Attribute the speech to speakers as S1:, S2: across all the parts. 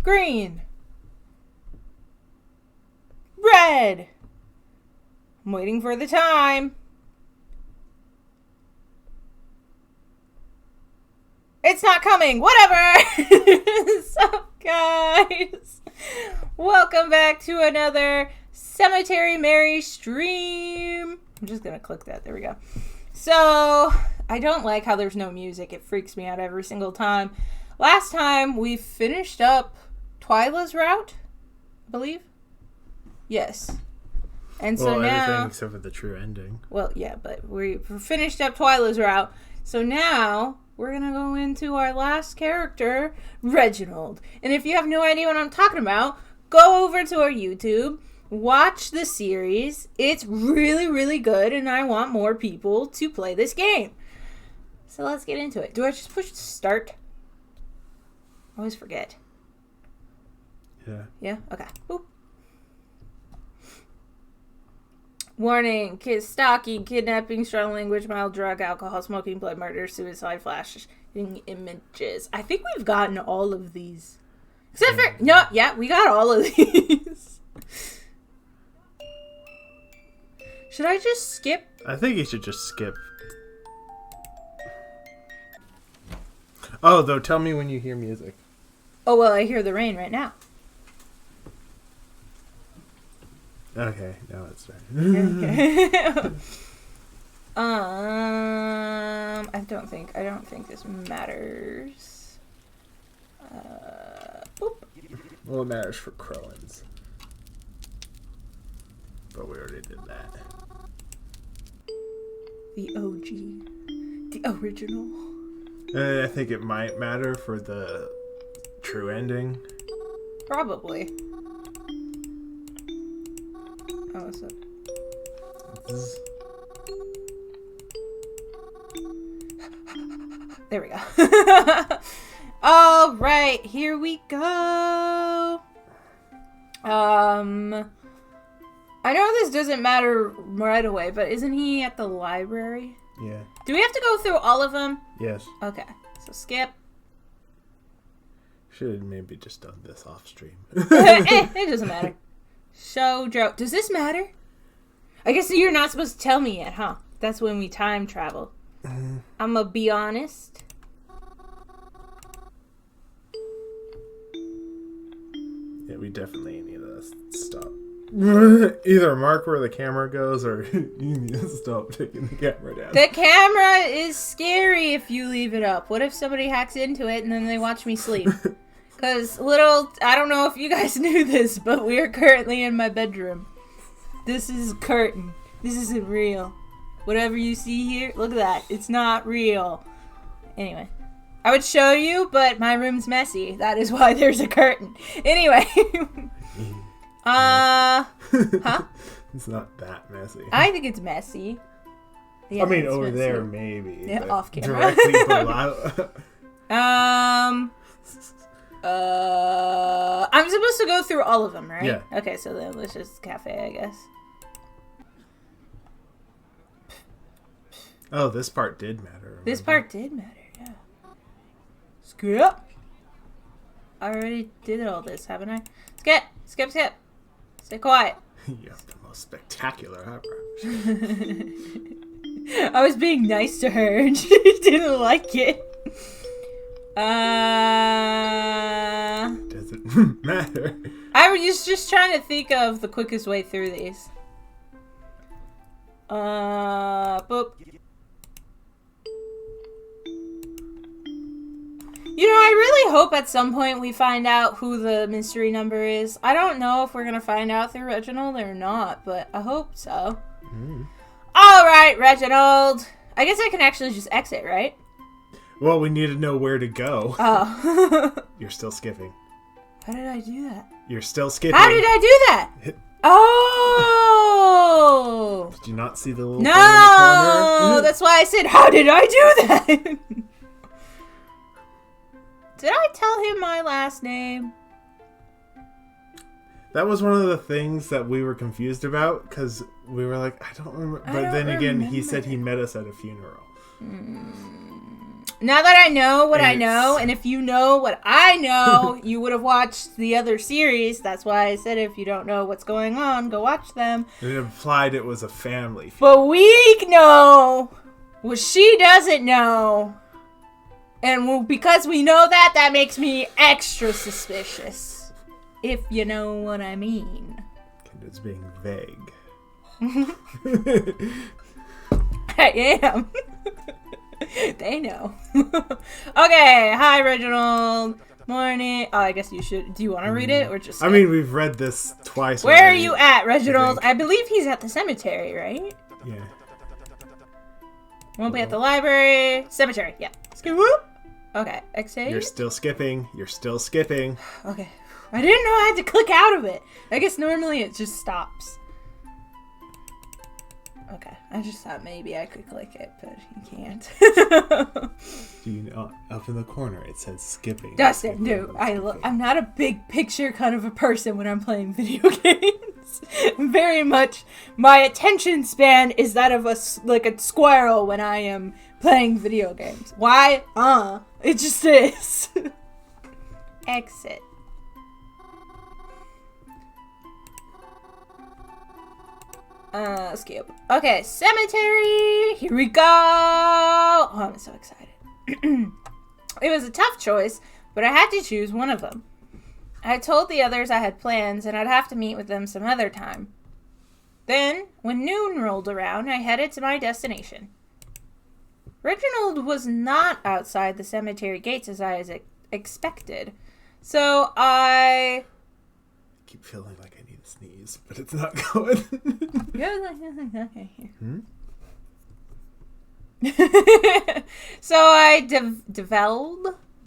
S1: Green. Red. I'm waiting for the time. It's not coming. Whatever. So, guys, welcome back to another Cemetery Mary stream. I'm just going to click that. There we go. So, I don't like how there's no music. It freaks me out every single time. Last time, we finished up Twyla's route, I believe. Yes. And so now...
S2: everything except for the true ending.
S1: Well, yeah, but we finished up Twyla's route. So now... we're going to go into our last character, Reginald. And if you have no idea what I'm talking about, go over to our YouTube, watch the series. It's really, really good, and I want more people to play this game. So let's get into it. Do I just push start? I always forget.
S2: Yeah.
S1: Yeah? Okay. Boop. Warning, stalking, kidnapping, strong language, mild drug, alcohol, smoking, blood, murder, suicide, flashing images. I think we've gotten all of these. Except for... no, yeah, we got all of these. Should I just skip?
S2: I think you should just skip. Oh, though, tell me when you hear music.
S1: Oh, well, I hear the rain right now.
S2: Okay, now it's fine.
S1: Okay. I don't think this matters. Boop.
S2: Well, it matters for Crowens. But we already did that.
S1: The OG. The original.
S2: I think it might matter for the true ending.
S1: Probably. Oh, what's up? There we go. All right, here we go. I know this doesn't matter right away, but isn't he at the library?
S2: Yeah.
S1: Do we have to go through all of them?
S2: Yes.
S1: Okay, so skip.
S2: Should have maybe just done this off stream.
S1: It doesn't matter. Show Joe. Does this matter? I guess you're not supposed to tell me yet, huh? That's when we time travel. I'm gonna be honest.
S2: Yeah, we definitely need to stop. Either mark where the camera goes or you need to stop taking the camera down.
S1: The camera is scary if you leave it up. What if somebody hacks into it and then they watch me sleep? Because I don't know if you guys knew this, but we are currently in my bedroom. This is a curtain. This isn't real. Whatever you see here, look at that. It's not real. Anyway, I would show you, but my room's messy. That is why there's a curtain. Anyway. Huh?
S2: It's not that messy.
S1: I think it's messy. Yeah,
S2: I mean, over
S1: messy.
S2: there, maybe.
S1: Yeah, off camera.
S2: Directly below.
S1: I'm supposed to go through all of them, right?
S2: Yeah.
S1: Okay, so then let's just cafe, I guess.
S2: Oh, this part did matter. Remember?
S1: This part did matter, yeah. Skip. I already did all this, haven't I? Skip. Stay quiet.
S2: You have the most spectacular eyebrows.
S1: I was being nice to her and she didn't like it.
S2: Doesn't matter.
S1: I was just trying to think of the quickest way through these. Boop. You know, I really hope at some point we find out who the mystery number is. I don't know if we're going to find out through Reginald or not, but I hope so. All right, Reginald. I guess I can actually just exit, right?
S2: Well, we need to know where to go.
S1: Oh.
S2: You're still skipping.
S1: How did I do that?
S2: You're still skipping.
S1: How did I do that? Oh!
S2: Did you not see the little thing in the corner?
S1: No! That's why I said, how did I do that? Did I tell him my last name?
S2: That was one of the things that we were confused about, because we were like, I don't remember. But then again, he said he met us at a funeral.
S1: Now that I know what I know, and if you know what I know, you would have watched the other series. That's why I said if you don't know what's going on, go watch them.
S2: It implied it was a family.
S1: But we know what she doesn't know. And because we know that, that makes me extra suspicious. If you know what I mean.
S2: It's being vague.
S1: I am. They know. Okay, hi Reginald. Morning. Oh, I guess you should. Do you want to read it or just?
S2: I mean, we've read this twice.
S1: Where
S2: already,
S1: are you at, Reginald? I believe he's at the cemetery, right?
S2: Yeah.
S1: Won't be at the library. Cemetery. Yeah. Skip whoop. Okay. Exit.
S2: You're still skipping. You're still skipping.
S1: Okay. I didn't know I had to click out of it. I guess normally it just stops. Okay, I just thought maybe I could click it, but you can't.
S2: Do you know, up in the corner it says skipping.
S1: Dustin, no, I'm not a big picture kind of a person when I'm playing video games. Very much, my attention span is that of a squirrel when I am playing video games. Why? It just is. Exit. Skip. Okay, cemetery! Here we go! Oh, I'm so excited. It was a tough choice, but I had to choose one of them. I told the others I had plans, and I'd have to meet with them some other time. Then, when noon rolled around, I headed to my destination. Reginald was not outside the cemetery gates as I expected, so I
S2: keep feeling like I need to sneeze, but it's not going.
S1: Okay. So I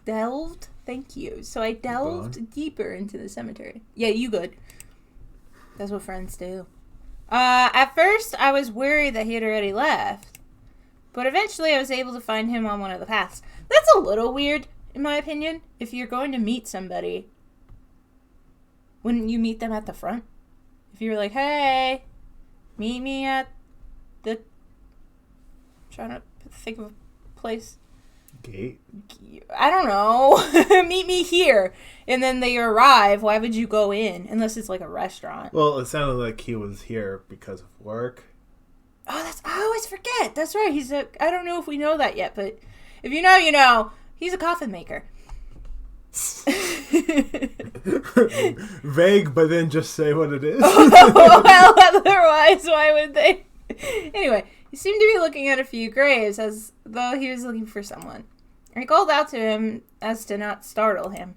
S1: delved. Thank you. So I delved deeper into the cemetery. Yeah, you good. That's what friends do. At first, I was worried that he had already left, but eventually I was able to find him on one of the paths. That's a little weird, in my opinion. If you're going to meet somebody, wouldn't you meet them at the front? If you were like, hey, meet me at the... I'm trying to think of a place.
S2: Gate?
S1: I don't know. Meet me here. And then they arrive. Why would you go in? Unless it's like a restaurant.
S2: Well, it sounded like he was here because of work.
S1: Oh, I always forget. That's right. I don't know if we know that yet, but if you know, you know. He's a coffin maker.
S2: Vague, but then just say what it is.
S1: Well, otherwise, why would they? Anyway, he seemed to be looking at a few graves as though he was looking for someone. I called out to him as to not startle him.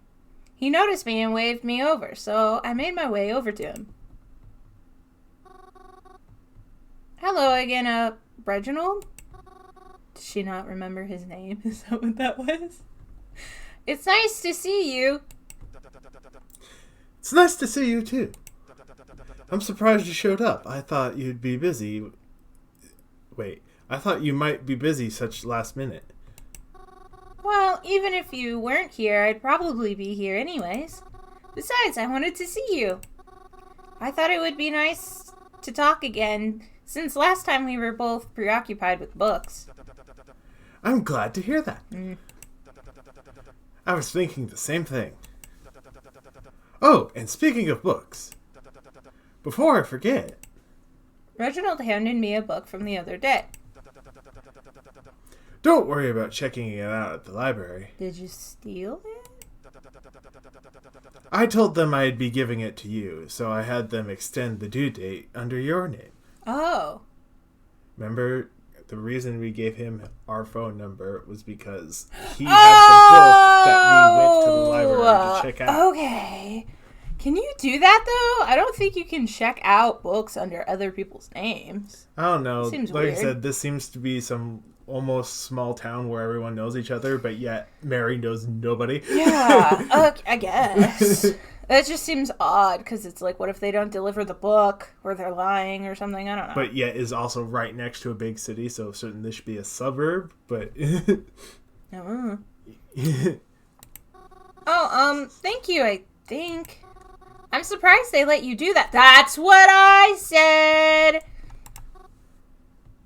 S1: He noticed me and waved me over, so I made my way over to him. Hello again, Reginald? Did she not remember his name? Is that what that was? It's nice to see you.
S2: It's nice to see you, too. I'm surprised you showed up. I thought you'd be busy. Wait, I thought you might be busy such last minute.
S1: Well, even if you weren't here, I'd probably be here anyways. Besides, I wanted to see you. I thought it would be nice to talk again, since last time we were both preoccupied with books.
S2: I'm glad to hear that. I was thinking the same thing. Oh, and speaking of books, before I forget...
S1: Reginald handed me a book from the other day.
S2: Don't worry about checking it out at the library.
S1: Did you steal it?
S2: I told them I'd be giving it to you, so I had them extend the due date under your name.
S1: Oh.
S2: Remember, the reason we gave him our phone number was because he had the book that we went to the library to check out.
S1: Okay. Can you do that, though? I don't think you can check out books under other people's names.
S2: I don't know.
S1: Seems
S2: like
S1: weird.
S2: I said, this seems to be some almost small town where everyone knows each other, but yet Mary knows nobody.
S1: Yeah, I guess. That just seems odd, because it's like, what if they don't deliver the book, or they're lying, or something? I don't know.
S2: But yet is also right next to a big city, so certainly this should be a suburb, but...
S1: Thank you, I think. I'm surprised they let you do that. That's what I said!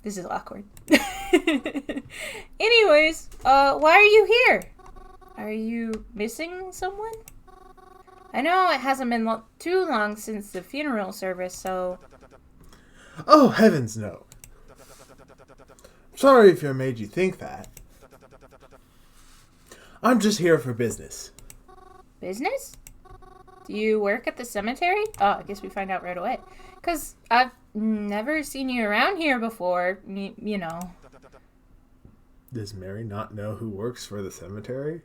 S1: This is awkward. Anyways, why are you here? Are you missing someone? I know it hasn't been too long since the funeral service, so...
S2: Oh, heavens no. Sorry if I made you think that. I'm just here for business.
S1: Business? Do you work at the cemetery? Oh, I guess we find out right away. Because I've never seen you around here before, you know.
S2: Does Mary not know who works for the cemetery?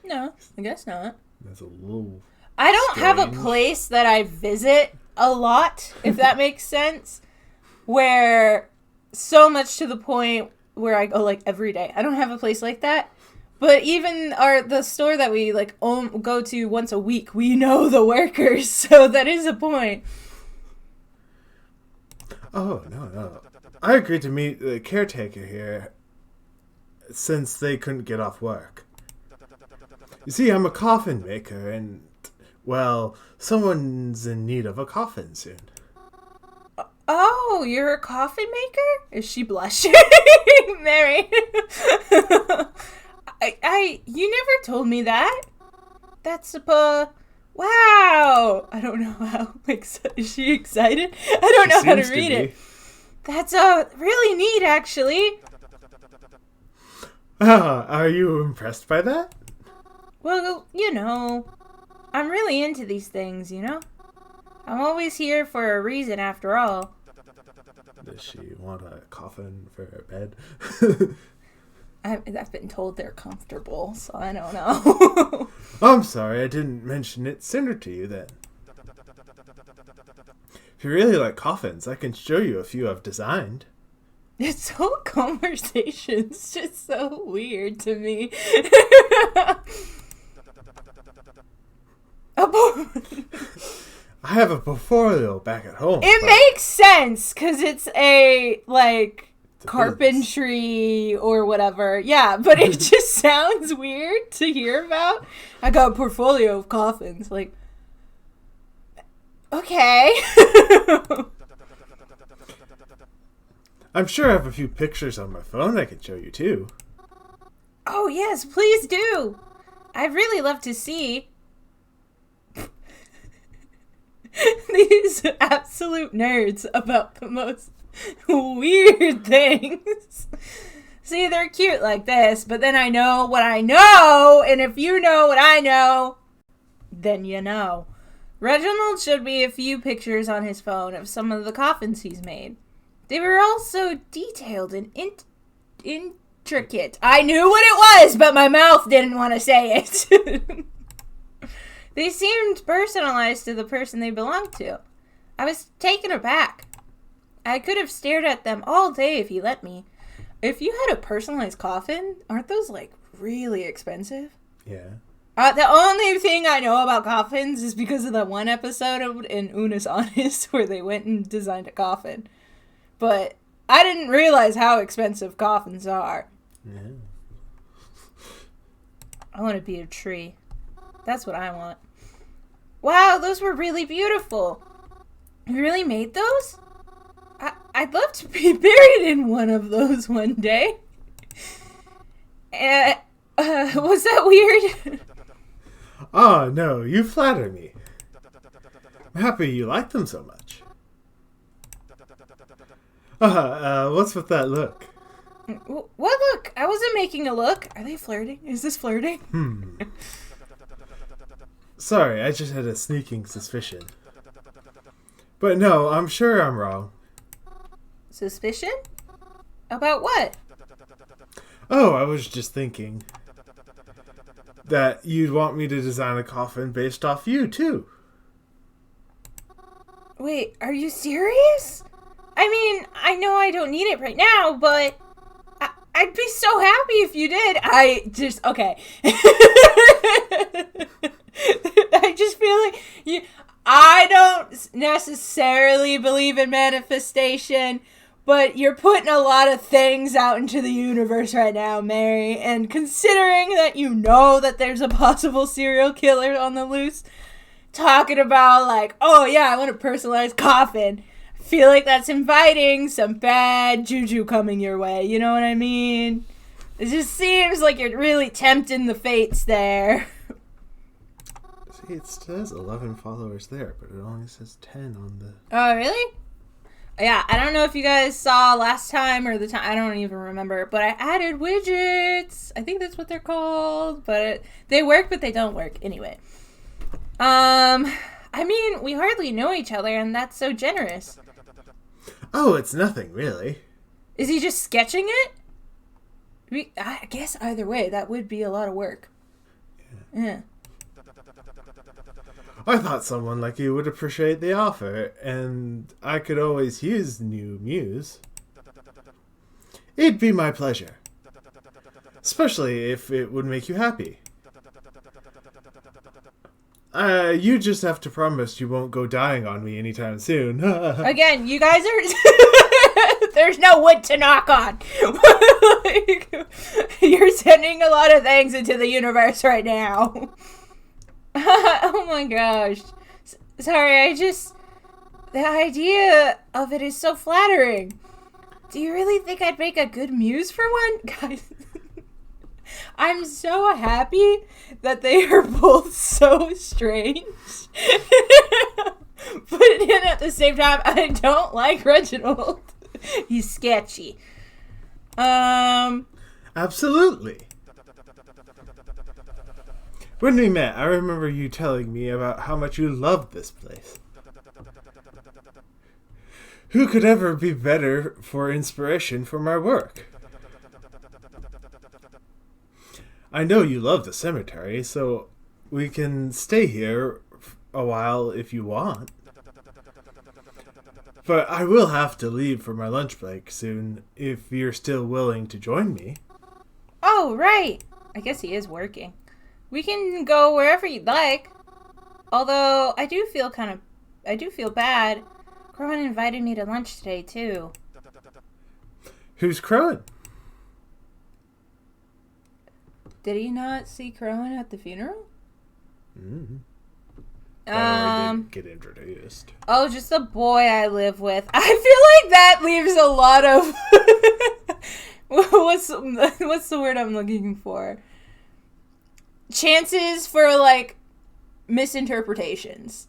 S1: No, I guess not.
S2: That's a little
S1: I don't
S2: strange.
S1: have a place that I visit a lot, if that makes sense, where so much to the point where I go, like, every day. I don't have a place like that. But even the store that we, like, go to once a week, we know the workers, so that is a point.
S2: Oh, no. I agreed to meet the caretaker here since they couldn't get off work. You see, I'm a coffin maker, and, well, someone's in need of a coffin soon.
S1: Oh, you're a coffin maker? Is she blushing? Mary. You never told me that. That's wow. I don't know how. Is she excited? I don't know how to read it. That's really neat, actually.
S2: Are you impressed by that?
S1: Well, you know, I'm really into these things, you know? I'm always here for a reason, after all.
S2: Does she want a coffin for her bed?
S1: I've been told they're comfortable, so I don't know.
S2: I'm sorry, I didn't mention it sooner to you then. If you really like coffins, I can show you a few I've designed.
S1: This whole conversation's just so weird to me.
S2: I have a portfolio back at home.
S1: It makes sense, because it's carpentry or whatever. Yeah, but it just sounds weird to hear about. I got a portfolio of coffins. Like, okay.
S2: I'm sure I have a few pictures on my phone I can show you too.
S1: Oh, yes, please do. I'd really love to see these absolute nerds about the most weird things. See, they're cute like this, but then I know what I know, and if you know what I know, then you know. Reginald showed me a few pictures on his phone of some of the coffins he's made. They were all so detailed and intricate. I knew what it was, but my mouth didn't want to say it. They seemed personalized to the person they belonged to. I was taken aback. I could have stared at them all day if he let me. If you had a personalized coffin, aren't those, like, really expensive?
S2: Yeah.
S1: The only thing I know about coffins is because of that one episode in Una's Honest where they went and designed a coffin. But I didn't realize how expensive coffins are.
S2: Yeah.
S1: I want to be a tree. That's what I want. Wow, those were really beautiful. You really made those? I'd love to be buried in one of those one day. Was that weird?
S2: Oh, no, you flatter me. I'm happy you like them so much. What's with that look?
S1: What look? I wasn't making a look. Are they flirting? Is this flirting?
S2: Sorry, I just had a sneaking suspicion. But no, I'm sure I'm wrong.
S1: Suspicion? About what?
S2: Oh, I was just thinking that you'd want me to design a coffin based off you, too.
S1: Wait, are you serious? I mean, I know I don't need it right now, but I'd be so happy if you did. Okay. I just feel like I don't necessarily believe in manifestation, but you're putting a lot of things out into the universe right now, Mary, and considering that you know that there's a possible serial killer on the loose, talking about like, oh yeah, I want a personalized coffin. I feel like that's inviting some bad juju coming your way. You know what I mean? It just seems like you're really tempting the fates there.
S2: See, it says 11 followers there, but it only says 10 on the...
S1: Oh, really? Yeah, I don't know if you guys saw last time or the time. I don't even remember. But I added widgets. I think that's what they're called. But they work, but they don't work. Anyway. I mean, we hardly know each other, and that's so generous.
S2: Oh, it's nothing, really.
S1: Is he just sketching it? I guess either way, that would be a lot of work. Yeah.
S2: I thought someone like you would appreciate the offer, and I could always use new muse. It'd be my pleasure. Especially if it would make you happy. You just have to promise you won't go dying on me anytime soon.
S1: Again, you guys are... There's no wood to knock on. Like, you're sending a lot of things into the universe right now. Oh my gosh. Sorry, the idea of it is so flattering. Do you really think I'd make a good muse for one? Guys, I'm so happy that they are both so strange. But then at the same time, I don't like Reginald. He's sketchy.
S2: Absolutely. When we met, I remember you telling me about how much you loved this place. Who could ever be better for inspiration for my work? I know you love the cemetery, so we can stay here a while if you want. But I will have to leave for my lunch break soon, if you're still willing to join me.
S1: Oh, right. I guess he is working. We can go wherever you'd like. Although, I do feel bad. Crowan invited me to lunch today, too.
S2: Who's Crowan?
S1: Did he not see Crowan at the funeral?
S2: Mm-hmm. I didn't get introduced.
S1: Oh, just the boy I live with. I feel like that leaves a lot of... What's the word I'm looking for? Chances for, like, misinterpretations.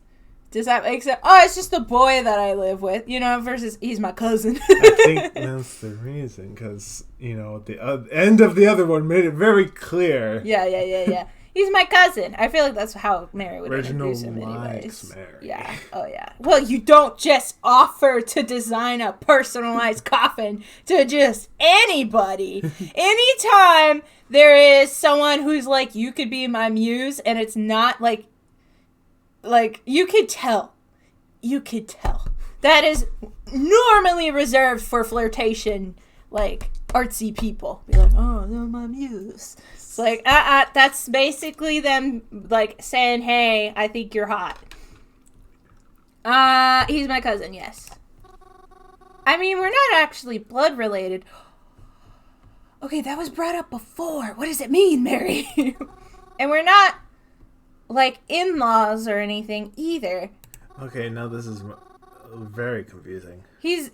S1: Does that make sense? Oh, it's just the boy that I live with, versus he's my cousin.
S2: I think that's the reason, because, the end of the other one made it very clear.
S1: Yeah. He's my cousin. I feel like that's how Mary would
S2: Reginald
S1: introduce him anyways.
S2: likes Mary.
S1: Yeah. Oh, yeah. Well, you don't just offer to design a personalized coffin to just anybody. Anytime there is someone who's like, you could be my muse, and it's not like you could tell. You could tell. That is normally reserved for flirtation, like, artsy people. Be like, oh, they're my muse. It's like, that's basically them, like, saying, hey, I think you're hot. He's my cousin, yes. I mean, we're not actually blood related. Okay, that was brought up before. What does it mean, Mary? And we're not, like, in-laws or anything either.
S2: Okay, now this is very confusing.
S1: His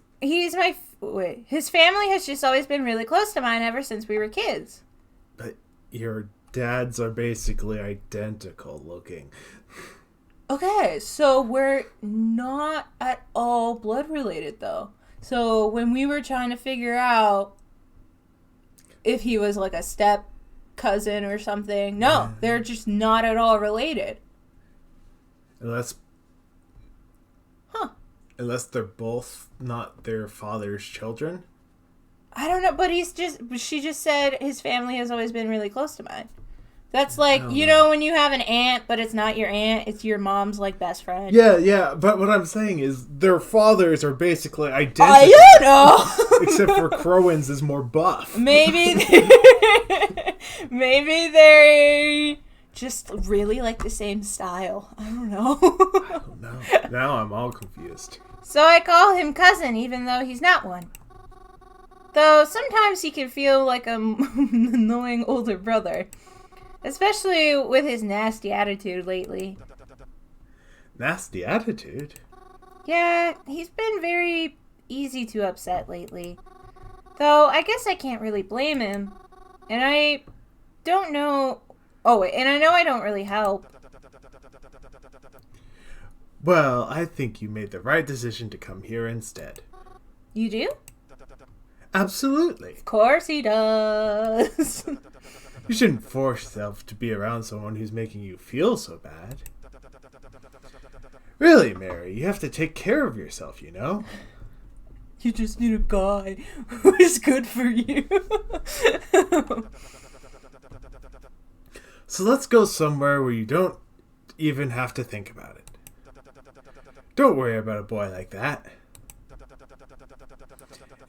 S1: family has just always been really close to mine ever since we were kids.
S2: But your dads are basically identical looking.
S1: Okay, so we're not at all blood related, though. So when we were trying to figure out if he was like a step cousin or something, no, they're just not at all related.
S2: Unless they're both not their father's children?
S1: I don't know, but she just said his family has always been really close to mine. That's like, when you have an aunt, but it's not your aunt, it's your mom's, like, best friend.
S2: Yeah, but what I'm saying is their fathers are basically identical.
S1: I don't know!
S2: Except for Crowan's is more buff.
S1: Maybe they just really like the same style. I don't know.
S2: I don't know. Now I'm all confused.
S1: So I call him cousin, even though he's not one. Though sometimes he can feel like a annoying older brother. Especially with his nasty attitude lately.
S2: Nasty attitude?
S1: Yeah, he's been very easy to upset lately. Though, I guess I can't really blame him. And I don't know... Oh, and I know I don't really help.
S2: Well, I think you made the right decision to come here instead.
S1: You do?
S2: Absolutely.
S1: Of course he does.
S2: You shouldn't force yourself to be around someone who's making you feel so bad. Really, Mary, you have to take care of yourself, you know?
S1: You just need a guy who is good for you.
S2: So let's go somewhere where you don't even have to think about it. Don't worry about a boy like that.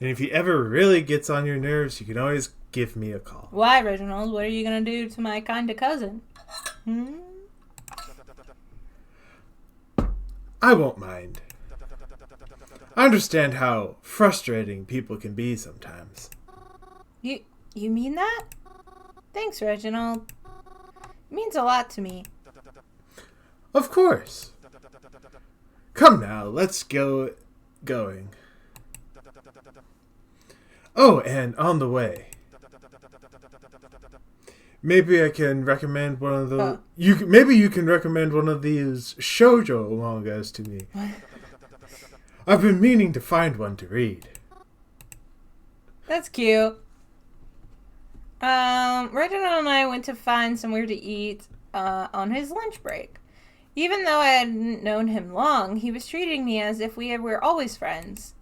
S2: And if he ever really gets on your nerves, you can always give me a call.
S1: Why, Reginald? What are you going to do to my kind of cousin?
S2: I won't mind. I understand how frustrating people can be sometimes.
S1: You mean that? Thanks, Reginald. It means a lot to me.
S2: Of course. Come now, let's go going. Oh, and on the way. Maybe I can recommend one of the... Maybe you can recommend one of these shoujo mangas to me. I've been meaning to find one to read.
S1: That's cute. Reginald and I went to find somewhere to eat on his lunch break. Even though I hadn't known him long, he was treating me as if we were always friends.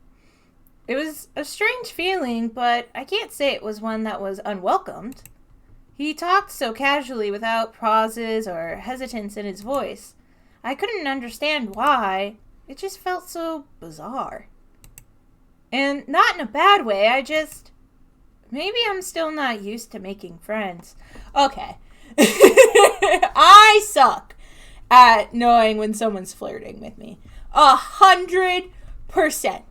S1: It was a strange feeling, but I can't say it was one that was unwelcomed. He talked so casually without pauses or hesitance in his voice. I couldn't understand why. It just felt so bizarre. And not in a bad way, maybe I'm still not used to making friends. Okay. I suck at knowing when someone's flirting with me. 100%.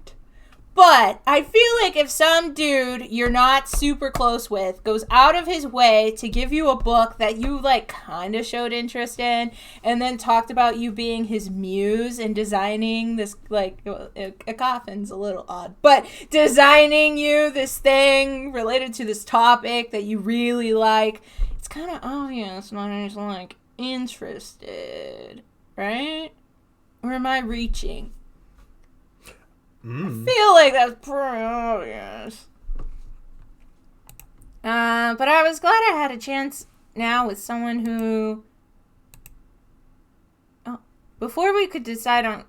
S1: But I feel like if some dude you're not super close with goes out of his way to give you a book that you kind of showed interest in and then talked about you being his muse and designing this, a coffin's a little odd, but designing you this thing related to this topic that you really like, it's kind of obvious when he's interested, right? Or am I reaching? I feel like that's pretty obvious. But I was glad I had a chance now with someone who... Oh, before we could decide on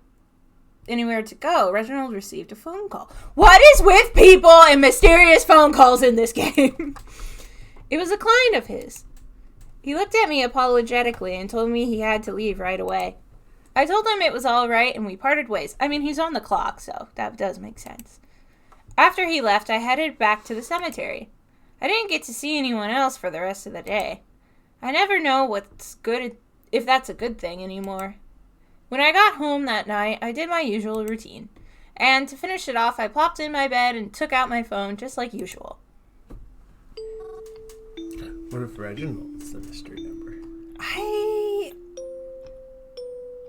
S1: anywhere to go, Reginald received a phone call. What is with people and mysterious phone calls in this game? It was a client of his. He looked at me apologetically and told me he had to leave right away. I told him it was all right, and we parted ways. I mean, he's on the clock, so that does make sense. After he left, I headed back to the cemetery. I didn't get to see anyone else for the rest of the day. I never know what's good, if that's a good thing anymore. When I got home that night, I did my usual routine. And to finish it off, I plopped in my bed and took out my phone just like usual.
S2: What if Reginald's the mystery number?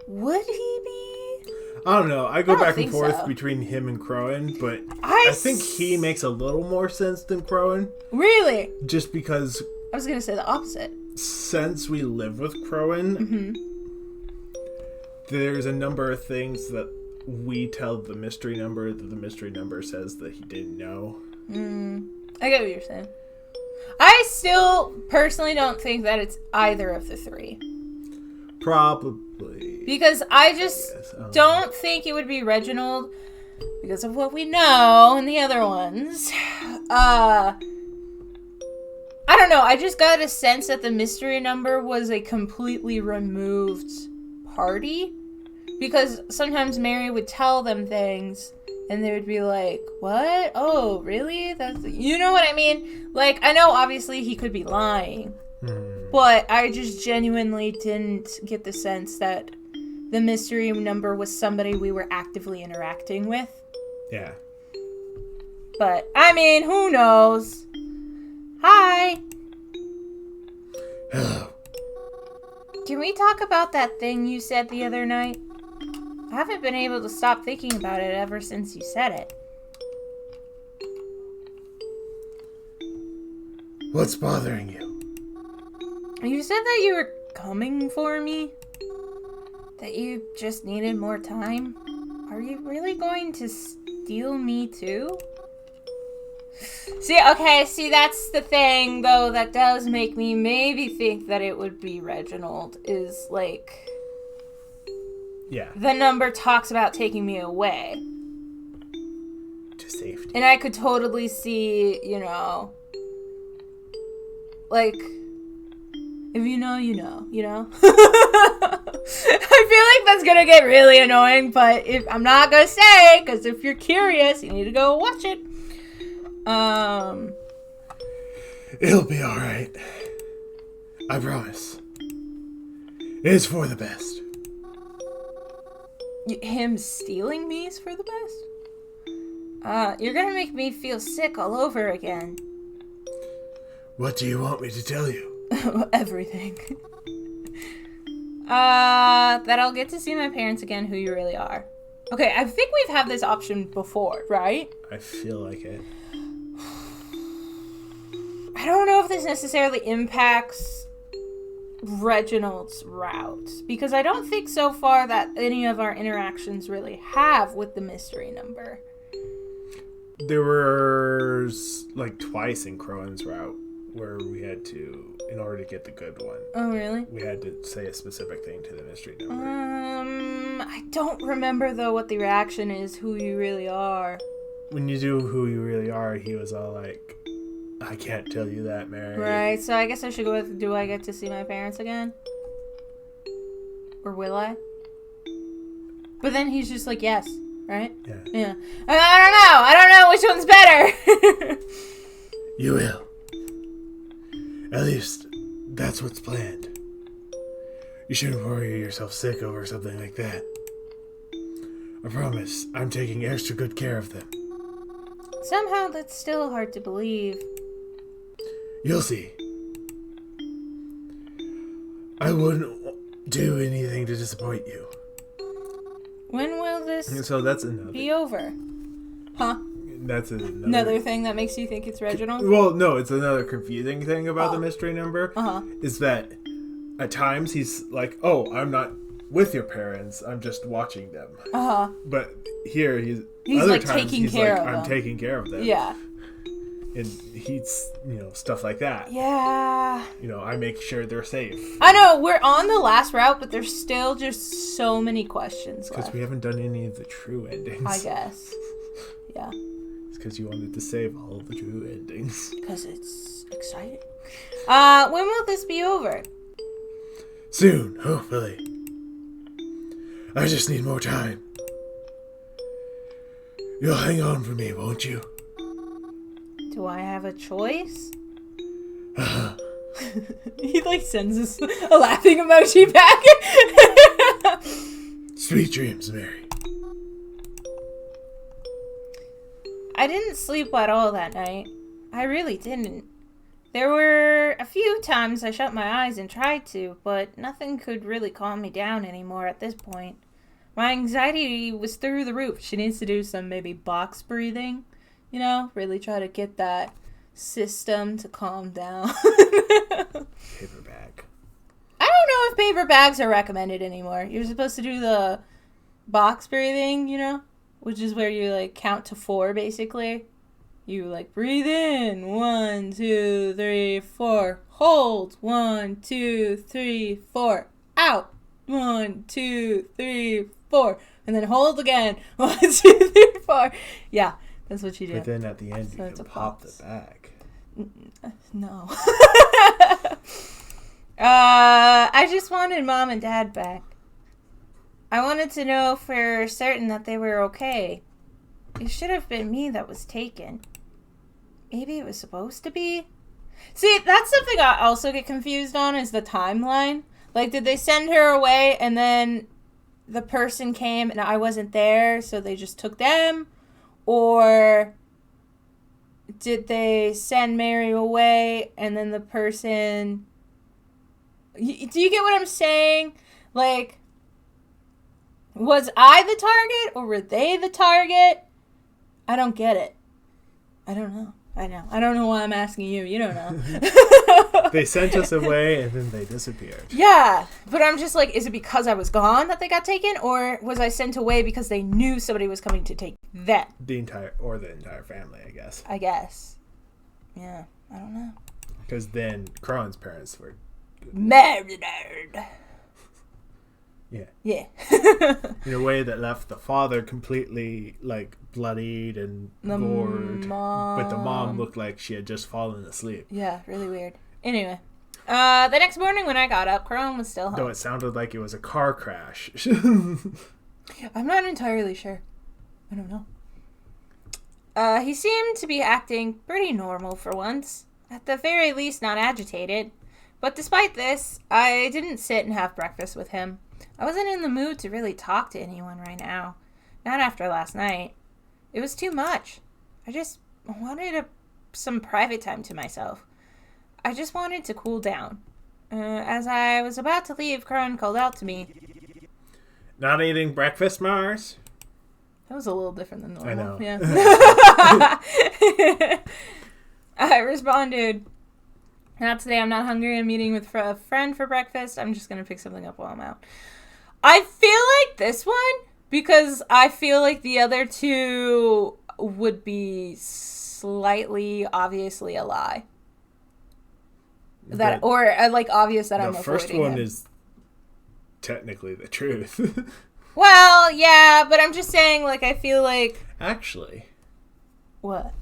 S1: Would he be?
S2: I don't know. I go back and forth between him and Crowan, but I think he makes a little more sense than Crowan.
S1: Really?
S2: Just because...
S1: I was going to say the opposite.
S2: Since we live with Crowan, there's a number of things that we tell the mystery number that the mystery number says that he didn't know.
S1: I get what you're saying. I still personally don't think that it's either of the three.
S2: Probably.
S1: Because I just don't think it would be Reginald because of what we know and the other ones. I don't know. I just got a sense that the mystery number was a completely removed party. Because sometimes Mary would tell them things and they would be like, what? Oh, really? You know what I mean? I know obviously he could be lying. But I just genuinely didn't get the sense that the mystery number was somebody we were actively interacting with.
S2: Yeah.
S1: But, I mean, who knows? Hi!
S2: Hello.
S1: Can we talk about that thing you said the other night? I haven't been able to stop thinking about it ever since you said it.
S2: What's bothering you?
S1: You said that you were coming for me? That you just needed more time? Are you really going to steal me too? See, that's the thing, though, that does make me maybe think that it would be Reginald, is, like...
S2: Yeah.
S1: The number talks about taking me away.
S2: To safety.
S1: And I could totally see, like... If you know, you know, I feel like that's gonna get really annoying, but I'm not gonna say, because if you're curious, you need to go watch it.
S2: It'll be alright. I promise. It's for the best.
S1: Him stealing me is for the best? You're gonna make me feel sick all over again.
S2: What do you want me to tell you?
S1: Everything. That I'll get to see my parents again, who you really are. Okay, I think we've had this option before, right?
S2: I feel like it.
S1: I don't know if this necessarily impacts Reginald's route, because I don't think so far that any of our interactions really have with the mystery number.
S2: There was, like, twice in Crowan's route where we had to, in order to get the good one.
S1: Oh, really?
S2: We had to say a specific thing to the mystery number.
S1: I don't remember, though, what the reaction is, who you really are.
S2: When you do who you really are, he was all like, I can't tell you that, Mary.
S1: Right, so I guess I should go with, do I get to see my parents again? Or will I? But then he's just like, yes, right? Yeah. I don't know which one's better.
S2: You will. At least, that's what's planned. You shouldn't worry yourself sick over something like that. I promise, I'm taking extra good care of them.
S1: Somehow that's still hard to believe.
S2: You'll see. I wouldn't do anything to disappoint you.
S1: When will this
S2: So that's another.
S1: be over? Huh?
S2: That's
S1: another thing that makes you think it's Reginald?
S2: Well, no, it's another confusing thing about the mystery number. Is that at times he's like, oh, I'm not with your parents, I'm just watching them. But here he's other
S1: like
S2: times
S1: taking
S2: he's
S1: care
S2: like,
S1: of
S2: I'm
S1: them.
S2: taking care of them.
S1: Yeah.
S2: And he's, stuff like that.
S1: Yeah.
S2: I make sure they're safe.
S1: I know, we're on the last route, but there's still just so many questions left.
S2: Because we haven't done any of the true endings.
S1: I guess. Yeah.
S2: It's because you wanted to save all of the true endings.
S1: Because it's exciting. When will this be over?
S2: Soon, hopefully. I just need more time. You'll hang on for me, won't you?
S1: Do I have a choice? He sends us a laughing emoji back.
S2: Sweet dreams, Mary.
S1: I didn't sleep at all that night. I really didn't. There were a few times I shut my eyes and tried to, but nothing could really calm me down anymore at this point. My anxiety was through the roof. She needs to do some maybe box breathing, really try to get that system to calm down.
S2: Paper bag.
S1: I don't know if paper bags are recommended anymore. You're supposed to do the box breathing, which is where you count to 4 basically. You breathe in 1, 2, 3, 4. Hold 1, 2, 3, 4. Out 1, 2, 3, 4. And then hold again 1, 2, 3, 4. Yeah, that's what you do.
S2: But then at the end,
S1: So
S2: you
S1: it's
S2: can
S1: a
S2: pop
S1: box.
S2: the bag.
S1: No. I just wanted Mom and Dad back. I wanted to know for certain that they were okay. It should have been me that was taken. Maybe it was supposed to be? See, that's something I also get confused on, is the timeline. Did they send her away and then the person came and I wasn't there, so they just took them? Or did they send Mary away and then the person... Do you get what I'm saying? Was I the target or were they the target? I don't get it. I don't know. I know. I don't know why I'm asking you. You don't know.
S2: They sent us away and then they disappeared.
S1: Yeah, but I'm just like, is it because I was gone that they got taken, or was I sent away because they knew somebody was coming to take them?
S2: The entire family, I guess.
S1: I guess. Yeah, I don't know.
S2: Because then Kron's parents were
S1: murdered.
S2: Yeah.
S1: Yeah.
S2: In a way that left the father completely, like, bloodied and gored. But the mom looked like she had just fallen asleep.
S1: Yeah, really weird. Anyway. The next morning when I got up, Kron was still home.
S2: Though it sounded like it was a car crash.
S1: I'm not entirely sure. I don't know. He seemed to be acting pretty normal for once. At the very least, not agitated. But despite this, I didn't sit and have breakfast with him. I wasn't in the mood to really talk to anyone right now. Not after last night. It was too much. I just wanted some private time to myself. I just wanted to cool down. As I was about to leave, Kron called out to me.
S2: Not eating breakfast, Mars?
S1: That was a little different than normal.
S2: I know.
S1: Yeah. I responded, not today, I'm not hungry. I'm meeting with a friend for breakfast. I'm just going to pick something up while I'm out. I feel like this one, because I feel like the other two would be slightly obviously a lie. Obvious that I'm avoiding
S2: the first one
S1: him.
S2: is technically the truth.
S1: Well, yeah, but I'm just saying, like, I feel like...
S2: Actually.
S1: What?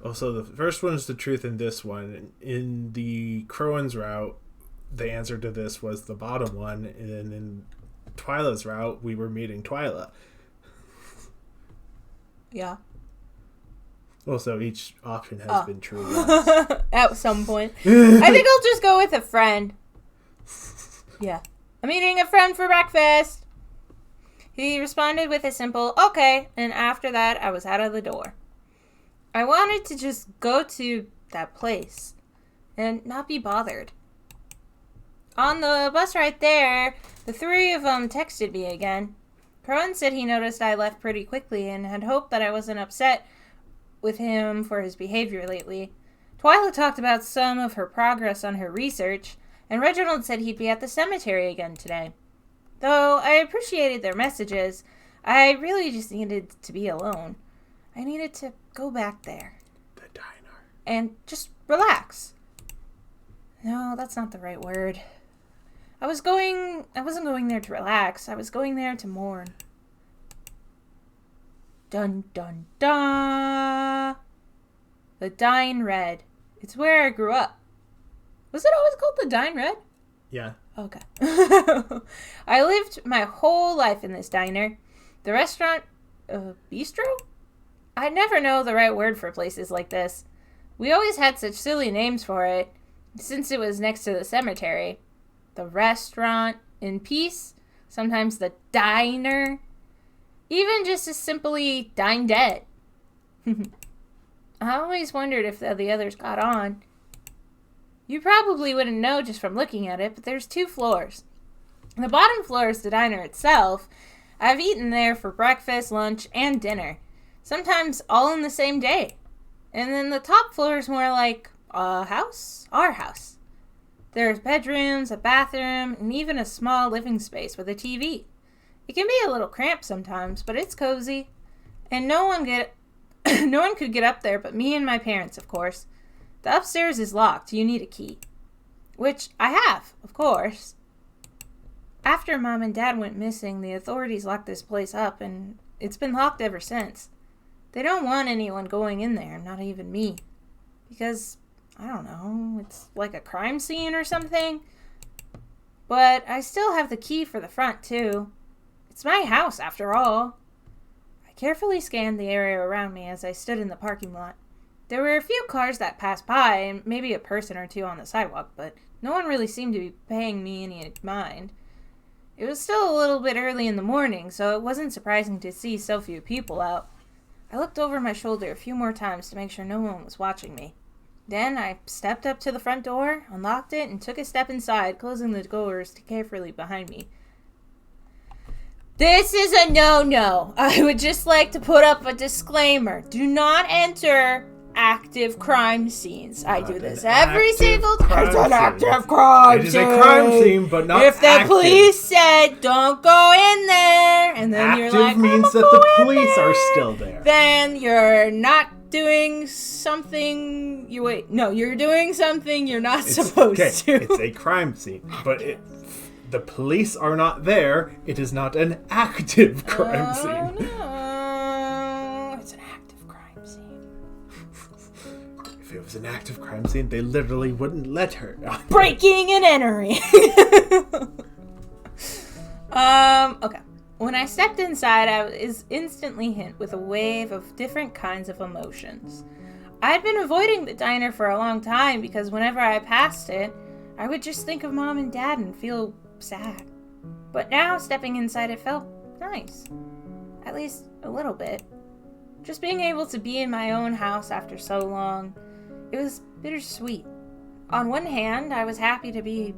S2: Also, the first one is the truth in this one. In the Crowan's route, the answer to this was the bottom one. And then in Twyla's route, we were meeting Twyla.
S1: Yeah.
S2: Also, each option has been true
S1: at some point. I think I'll just go with a friend. Yeah. I'm eating a friend for breakfast. He responded with a simple, okay, and after that, I was out of the door. I wanted to just go to that place and not be bothered. On the bus right there, the three of them texted me again. Kron said he noticed I left pretty quickly and had hoped that I wasn't upset with him for his behavior lately. Twyla talked about some of her progress on her research, and Reginald said he'd be at the cemetery again today. Though I appreciated their messages, I really just needed to be alone. I needed to go back there.
S2: The Die-ner.
S1: And just relax. No, that's not the right word. I wasn't going there to relax. I was going there to mourn. Dun dun dun. The Die-ner. It's where I grew up. Was it always called the Die-ner?
S2: Yeah.
S1: Okay. I lived my whole life in this diner. The restaurant, bistro? I never know the right word for places like this. We always had such silly names for it, since it was next to the cemetery. The restaurant, in peace, sometimes the diner, even just as simply Dine Dead. I always wondered if the others got on. You probably wouldn't know just from looking at it, but there's 2 floors. The bottom floor is the diner itself. I've eaten there for breakfast, lunch, and dinner. Sometimes all in the same day. And then the top floor is more like a house, our house. There's bedrooms, a bathroom, and even a small living space with a TV. It can be a little cramped sometimes, but it's cozy. And no one could get up there but me and my parents, of course. The upstairs is locked. You need a key. Which I have, of course. After Mom and Dad went missing, the authorities locked this place up, and it's been locked ever since. They don't want anyone going in there, not even me. Because, I don't know, it's like a crime scene or something. But I still have the key for the front, too. It's my house, after all. I carefully scanned the area around me as I stood in the parking lot. There were a few cars that passed by, and maybe a person or two on the sidewalk, but no one really seemed to be paying me any mind. It was still a little bit early in the morning, so it wasn't surprising to see so few people out. I looked over my shoulder a few more times to make sure no one was watching me. Then I stepped up to the front door, unlocked it, and took a step inside, closing the doors carefully behind me. This is a no-no. I would just like to put up a disclaimer. Do not enter active crime scenes. I do this every single time. It's an active crime scene.
S2: It is a crime scene, but not
S1: if the
S2: active.
S1: police said, don't go in there, and then
S2: Active
S1: you're like,
S2: means that the police are still there.
S1: Then you're not doing something. You're doing something you're not supposed to.
S2: It's a crime scene, but the police are not there. It is not an active crime scene.
S1: No, it's an active crime scene.
S2: If it was an active crime scene, they literally wouldn't let her.
S1: Breaking and entering. Okay. When I stepped inside, I was instantly hit with a wave of different kinds of emotions. I had been avoiding the diner for a long time because whenever I passed it, I would just think of Mom and Dad and feel sad. But now, stepping inside, it felt nice. At least a little bit. Just being able to be in my own house after so long, it was bittersweet. On one hand, I was happy to be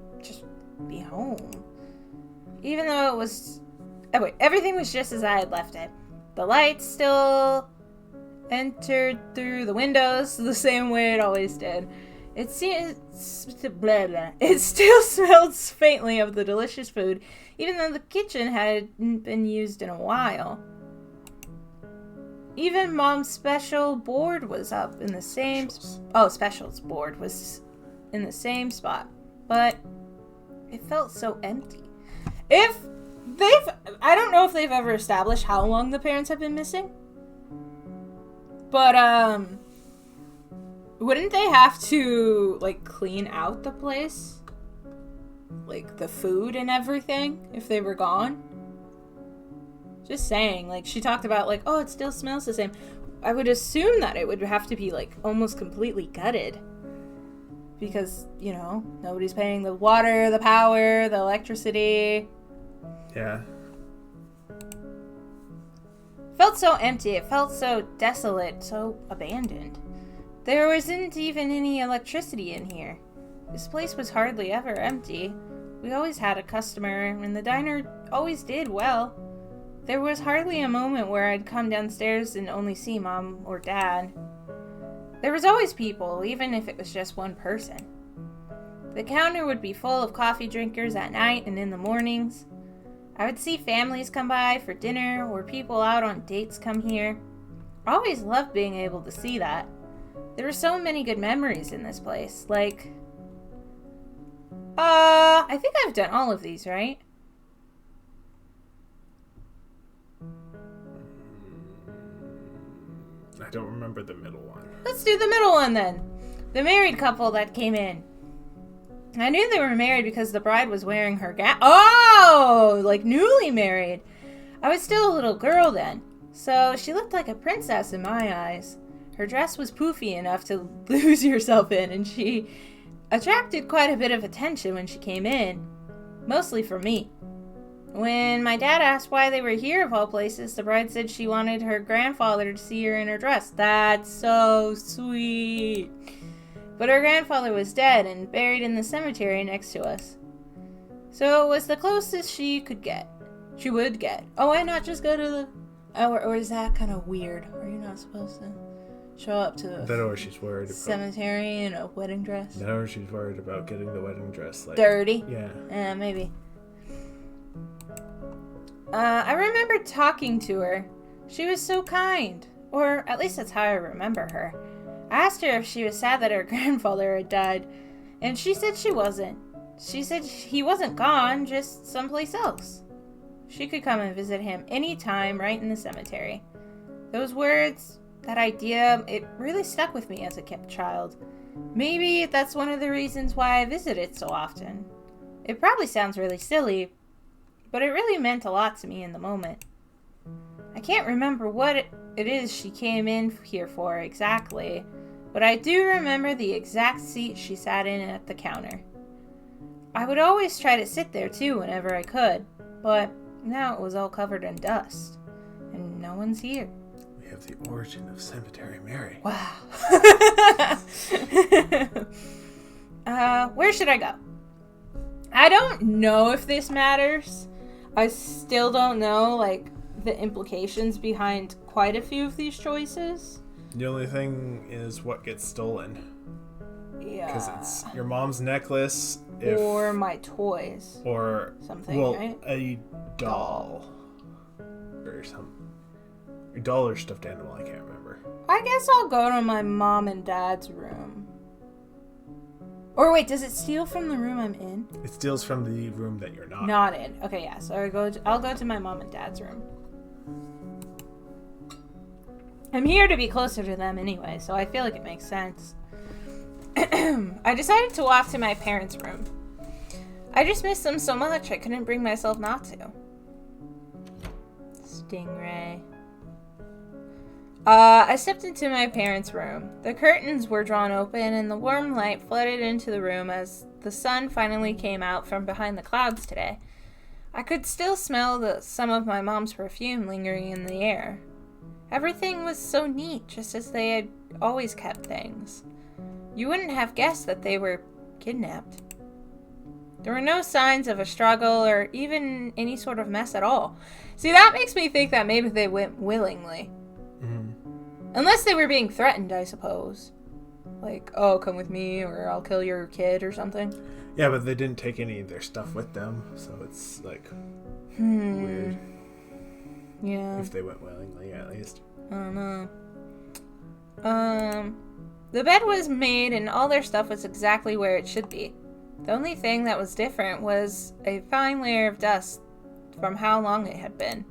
S1: home. Even though it was... everything was just as I had left it. The light still entered through the windows the same way it always did. It still smelled faintly of the delicious food, even though the kitchen hadn't been used in a while. Even Mom's special board was up in the same... specials board was in the same spot. But it felt so empty. I don't know if they've ever established how long the parents have been missing. But, wouldn't they have to, clean out the place? The food and everything, if they were gone? Just saying, she talked about, it still smells the same. I would assume that it would have to be, almost completely gutted. Because, nobody's paying the water, the power, the electricity.
S2: Yeah.
S1: Felt so empty. It felt so desolate, so abandoned. There wasn't even any electricity in here. This place was hardly ever empty. We always had a customer, and the diner always did well. There was hardly a moment where I'd come downstairs and only see Mom or Dad. There was always people, even if it was just one person. The counter would be full of coffee drinkers at night and in the mornings. I would see families come by for dinner or people out on dates come here. I always loved being able to see that. There were so many good memories in this place. I think I've done all of these, right?
S2: I don't remember the middle one.
S1: Let's do the middle one then. The married couple that came in. I knew they were married because the bride was wearing her gown. Oh, newly married. I was still a little girl then, so she looked like a princess in my eyes. Her dress was poofy enough to lose yourself in, and she attracted quite a bit of attention when she came in, mostly for me. When my dad asked why they were here of all places, the bride said she wanted her grandfather to see her in her dress. That's so sweet. But her grandfather was dead and buried in the cemetery next to us. So it was the closest she would get. Oh, why not just go to the... Or is that kind of weird? Are you not supposed to show up to
S2: the she's worried about
S1: cemetery in a wedding dress?
S2: No, she's worried about getting the wedding dress
S1: dirty?
S2: Yeah.
S1: Maybe. I remember talking to her. She was so kind. Or at least that's how I remember her. I asked her if she was sad that her grandfather had died, and she said she wasn't. She said he wasn't gone, just someplace else. She could come and visit him anytime right in the cemetery. Those words, that idea, it really stuck with me as a child. Maybe that's one of the reasons why I visit it so often. It probably sounds really silly, but it really meant a lot to me in the moment. I can't remember what it is she came in here for exactly, but I do remember the exact seat she sat in at the counter. I would always try to sit there too whenever I could, but now it was all covered in dust, and no one's here.
S2: We have the origin of Cemetery Mary.
S1: Wow. Where should I go? I don't know if this matters. I still don't know, like, the implications behind quite a few of these choices.
S2: The only thing is what gets stolen.
S1: Yeah.
S2: Because it's your mom's necklace.
S1: Or my toys.
S2: Or
S1: something, right?
S2: A doll. Or something. A doll or stuffed animal, I can't remember.
S1: I guess I'll go to my mom and dad's room. Or wait, does it steal from the room I'm in?
S2: It steals from the room that you're not.
S1: Not in. Okay, yeah. So I'll go to my mom and dad's room. I'm here to be closer to them anyway, so I feel like it makes sense. I decided to walk to my parents' room. I just missed them so much I couldn't bring myself not to. Stingray. I stepped into my parents' room. The curtains were drawn open and the warm light flooded into the room as the sun finally came out from behind the clouds today. I could still smell some of my mom's perfume lingering in the air. Everything was so neat, just as they had always kept things. You wouldn't have guessed that they were kidnapped. There were no signs of a struggle or even any sort of mess at all. See, that makes me think that maybe they went willingly. Unless they were being threatened, I suppose. Like, oh, come with me, or I'll kill your kid, or something.
S2: Yeah, but they didn't take any of their stuff with them, so it's, like, weird.
S1: Yeah.
S2: If they went willingly, at least.
S1: I don't know. The bed was made, and all their stuff was exactly where it should be. The only thing that was different was a fine layer of dust from how long it had been,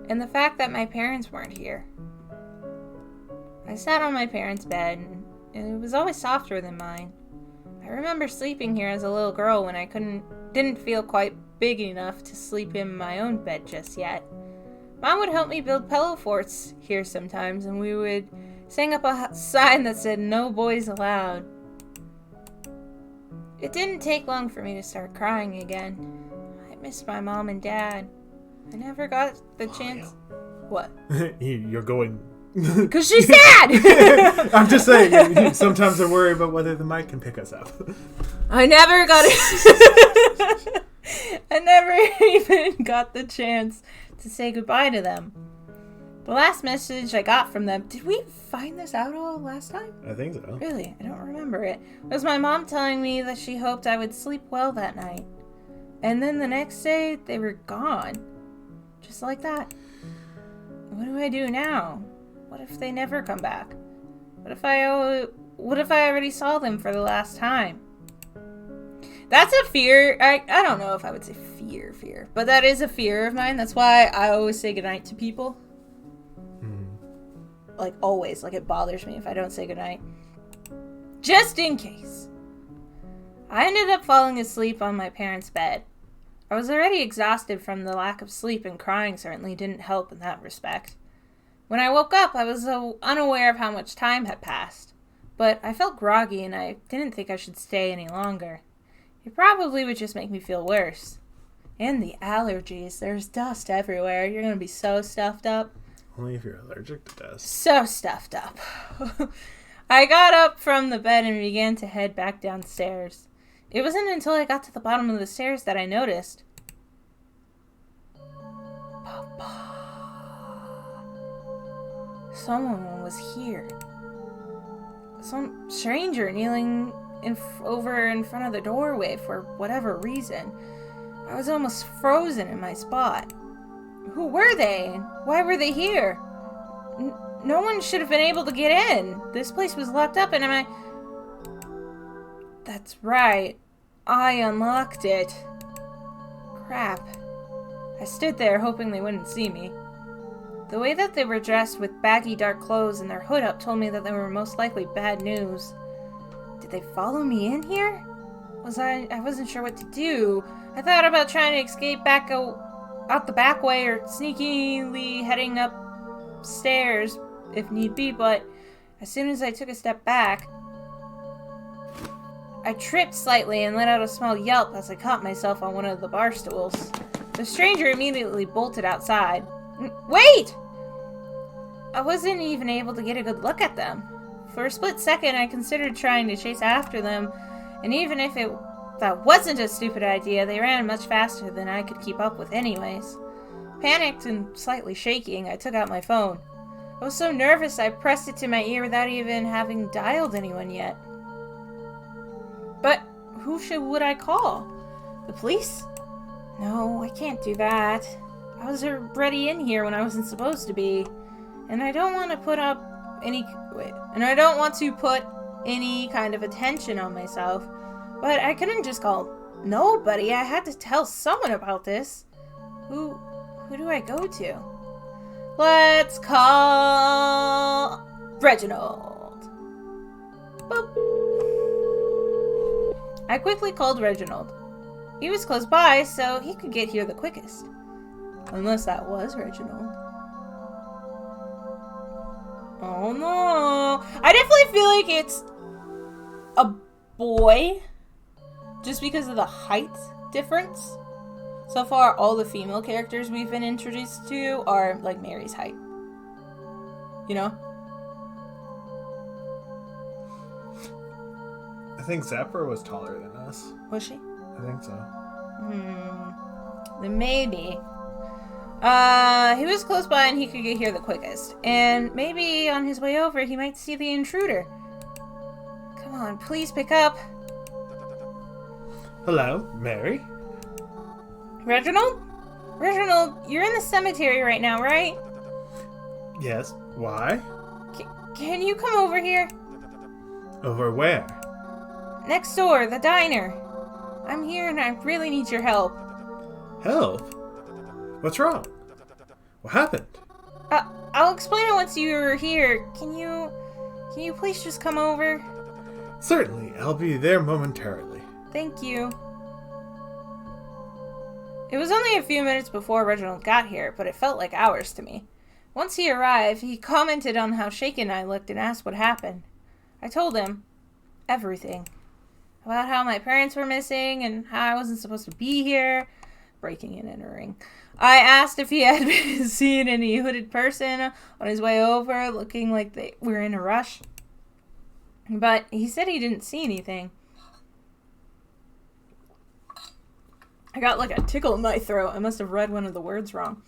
S1: and the fact that my parents weren't here. I sat on my parents' bed, and it was always softer than mine. I remember sleeping here as a little girl when I didn't feel quite big enough to sleep in my own bed just yet. Mom would help me build pillow forts here sometimes, and we would sing up a sign that said, "No boys allowed." It didn't take long for me to start crying again. I missed my mom and dad. I never got the chance... What?
S2: You're going...
S1: Because she's sad!
S2: I'm just saying, sometimes I worry about whether the mic can pick us up.
S1: I never got it. I never even got the chance to say goodbye to them. The last message I got from them, did we find this out all last time?
S2: I think so.
S1: Really? I don't remember it. It was my mom telling me that she hoped I would sleep well that night. And then the next day, they were gone. Just like that. What do I do now? What if they never come back? What if I already saw them for the last time? That's a fear. I don't know if I would say fear, but that is a fear of mine. That's why I always say goodnight to people. Like, always. Like, it bothers me if I don't say goodnight. Just in case. I ended up falling asleep on my parents' bed. I was already exhausted from the lack of sleep, and crying certainly didn't help in that respect. When I woke up, I was unaware of how much time had passed. But I felt groggy, and I didn't think I should stay any longer. It probably would just make me feel worse. And the allergies. There's dust everywhere. You're going to be so stuffed up.
S2: Only if you're allergic to dust.
S1: So stuffed up. I got up from the bed and began to head back downstairs. It wasn't until I got to the bottom of the stairs that I noticed. Papa. Someone was here. Some stranger kneeling over in front of the doorway for whatever reason. I was almost frozen in my spot. Who were they? Why were they here? No one should have been able to get in. This place was locked up, and That's right. I unlocked it. Crap. I stood there hoping they wouldn't see me. The way that they were dressed with baggy dark clothes and their hood up told me that they were most likely bad news. Did they follow me in here? I wasn't sure what to do. I thought about trying to escape back out the back way or sneakily heading upstairs if need be, but as soon as I took a step back, I tripped slightly and let out a small yelp as I caught myself on one of the bar stools. The stranger immediately bolted outside. Wait! I wasn't even able to get a good look at them. For a split second, I considered trying to chase after them, and even if it That wasn't a stupid idea. They ran much faster than I could keep up with anyways. Panicked and slightly shaking, I took out my phone. I was so nervous I pressed it to my ear without even having dialed anyone yet. But who would I call? The police? No, I can't do that. I was already in here when I wasn't supposed to be. And I don't want to put any kind of attention on myself. But I couldn't just call nobody. I had to tell someone about this. Who do I go to? Let's call Reginald. Boop. I quickly called Reginald. He was close by, so he could get here the quickest. Unless that was Reginald. Oh no. I definitely feel like it's a boy. Just because of the height difference. So far, all the female characters we've been introduced to are like Mary's height. You know?
S2: I think Zapper was taller than us.
S1: Was she?
S2: I think so.
S1: Then maybe. He was close by and he could get here the quickest. And maybe on his way over, he might see the intruder. Come on, please pick up.
S2: Hello, Mary?
S1: Reginald? Reginald, you're in the cemetery right now, right?
S2: Yes. Why?
S1: Can you come over here?
S2: Over where?
S1: Next door, the diner. I'm here and I really need your help.
S2: Help? What's wrong? What happened?
S1: I'll explain it once you're here. Can you please just come over?
S2: Certainly, I'll be there momentarily.
S1: Thank you. It was only a few minutes before Reginald got here, but it felt like hours to me. Once he arrived, he commented on how shaken I looked and asked what happened. I told him everything. About how my parents were missing and how I wasn't supposed to be here. Breaking and entering. I asked if he had seen any hooded person on his way over, looking like they were in a rush. But he said he didn't see anything. I got like a tickle in my throat. I must have read one of the words wrong.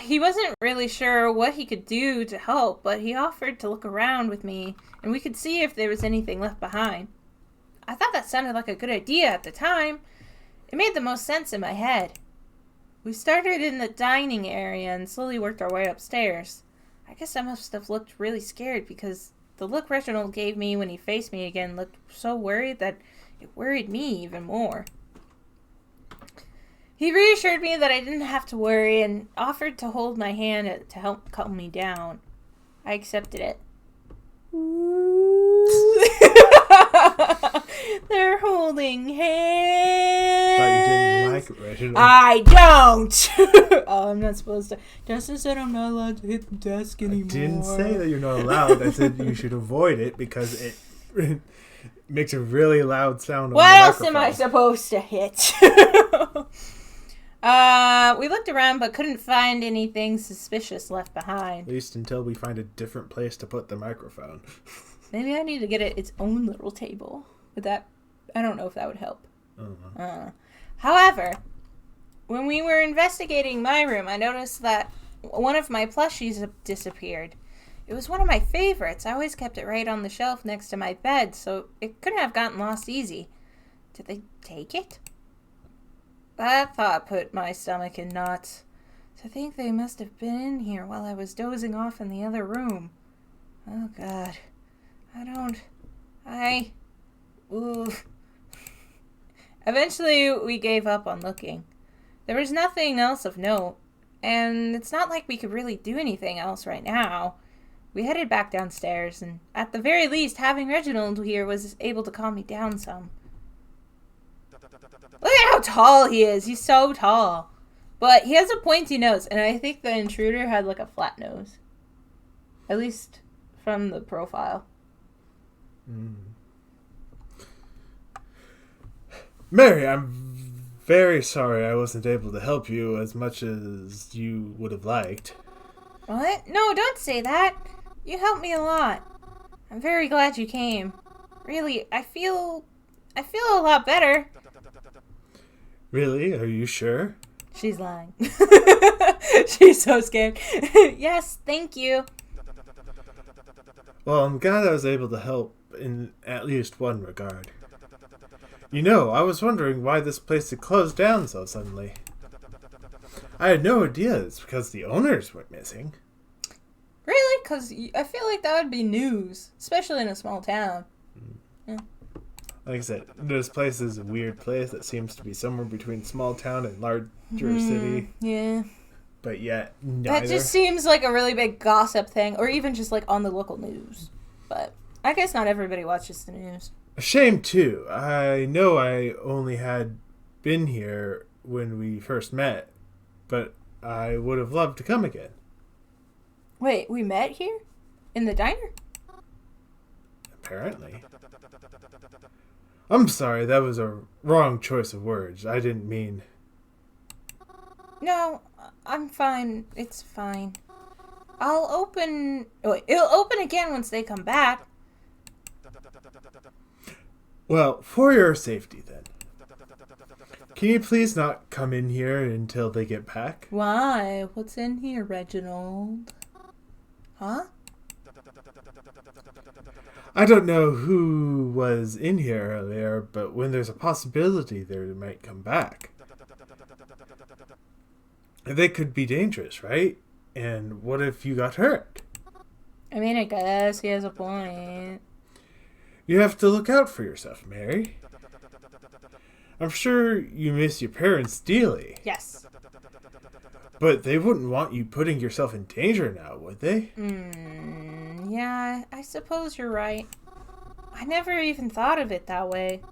S1: He wasn't really sure what he could do to help, but he offered to look around with me, and we could see if there was anything left behind. I thought that sounded like a good idea at the time. It made the most sense in my head. We started in the dining area and slowly worked our way upstairs. I guess I must have looked really scared because the look Reginald gave me when he faced me again looked so worried that it worried me even more. He reassured me that I didn't have to worry and offered to hold my hand to help calm me down. I accepted it. They're holding hands.
S2: But you didn't like it, Reginald.
S1: I don't. Oh, I'm not supposed to. Justin said I'm not allowed to hit the desk anymore.
S2: I didn't say that you're not allowed. I said you should avoid it because it makes a really loud sound.
S1: What else am I supposed to hit? We looked around but couldn't find anything suspicious left behind.
S2: At least until we find a different place to put the microphone.
S1: Maybe I need to get it its own little table. Would that? I don't know if that would help. However, when we were investigating my room, I noticed that one of my plushies disappeared. It was one of my favorites. I always kept it right on the shelf next to my bed, so it couldn't have gotten lost easy. Did they take it? That thought put my stomach in knots. To think they must have been in here while I was dozing off in the other room. Oh, God. Oof. Eventually, we gave up on looking. There was nothing else of note, and it's not like we could really do anything else right now. We headed back downstairs, and at the very least, having Reginald here was able to calm me down some. Look at how tall he is. He's so tall. But he has a pointy nose, and I think the intruder had like a flat nose. At least from the profile.
S2: Mary, I'm very sorry I wasn't able to help you as much as you would have liked.
S1: What? No, don't say that. You helped me a lot. I'm very glad you came. Really, I feel I feel a lot better.
S2: Really? Are you sure?
S1: She's lying. She's so scared. Yes, thank you.
S2: Well, I'm glad I was able to help in at least one regard. You know, I was wondering why this place had closed down so suddenly. I had no idea it's because the owners went missing.
S1: Really? Because I feel like that would be news, especially in a small town. Yeah.
S2: Like I said, this place is a weird place that seems to be somewhere between small town and larger city.
S1: Yeah.
S2: But yet, neither.
S1: That just seems like a really big gossip thing, or even just like on the local news. But I guess not everybody watches the news.
S2: A shame, too. I know I only had been here when we first met, but I would have loved to come again.
S1: Wait, we met here? In the diner?
S2: Apparently. I'm sorry, that was a wrong choice of words. I didn't mean...
S1: No, I'm fine. It's fine. I'll open... Oh, wait, it'll open again once they come back.
S2: Well, for your safety, then. Can you please not come in here until they get back?
S1: Why? What's in here, Reginald? Huh?
S2: I don't know who was in here earlier, but when there's a possibility they might come back. They could be dangerous, right? And what if you got hurt?
S1: I mean, I guess he has a point.
S2: You have to look out for yourself, Mary. I'm sure you miss your parents dearly.
S1: Yes.
S2: But they wouldn't want you putting yourself in danger now, would they?
S1: Yeah, I suppose you're right. I never even thought of it that way.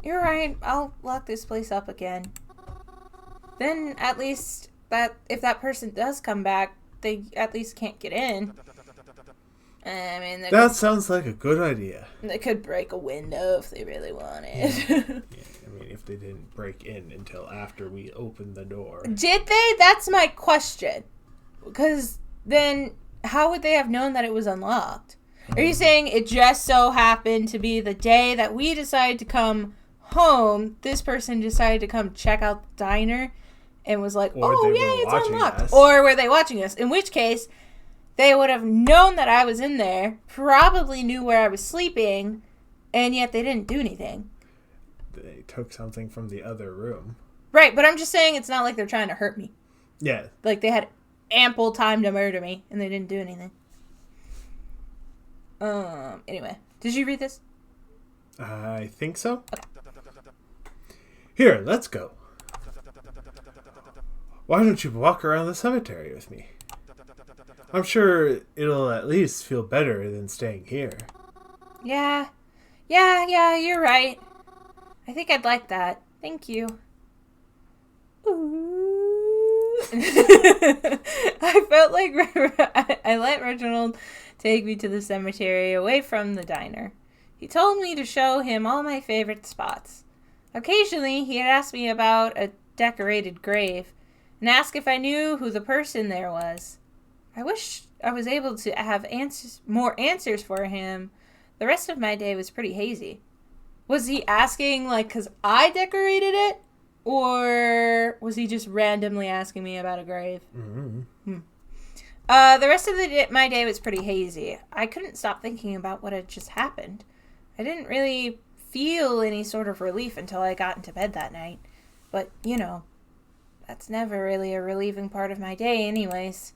S1: You're right, I'll lock this place up again. Then, at least, if that person does come back, they at least can't get in. I mean,
S2: that sounds like a good idea.
S1: They could break a window if they really wanted.
S2: Yeah, I mean, if they didn't break in until after we opened the door.
S1: Did they? That's my question. Because then, how would they have known that it was unlocked? Are you saying it just so happened to be the day that we decided to come home, this person decided to come check out the diner and was like, oh, yeah, it's unlocked. Us. Or were they watching us? In which case, they would have known that I was in there, probably knew where I was sleeping, and yet they didn't do anything.
S2: They took something from the other room.
S1: Right, but I'm just saying it's not like they're trying to hurt me.
S2: Yeah.
S1: Like they had ample time to murder me, and they didn't do anything. Anyway, did you read this?
S2: I think so.
S1: Okay.
S2: Here, let's go. Why don't you walk around the cemetery with me? I'm sure it'll at least feel better than staying here.
S1: Yeah, you're right. I think I'd like that. Thank you. Ooh. I felt like I let Reginald take me to the cemetery away from the diner. He told me to show him all my favorite spots. Occasionally, he'd ask me about a decorated grave and ask if I knew who the person there was. I wish I was able to have more answers for him. The rest of my day was pretty hazy. Was he asking, like, because I decorated it? Or was he just randomly asking me about a grave?
S2: Mm-hmm.
S1: The rest of my day was pretty hazy. I couldn't stop thinking about what had just happened. I didn't really feel any sort of relief until I got into bed that night. But, you know, that's never really a relieving part of my day anyways.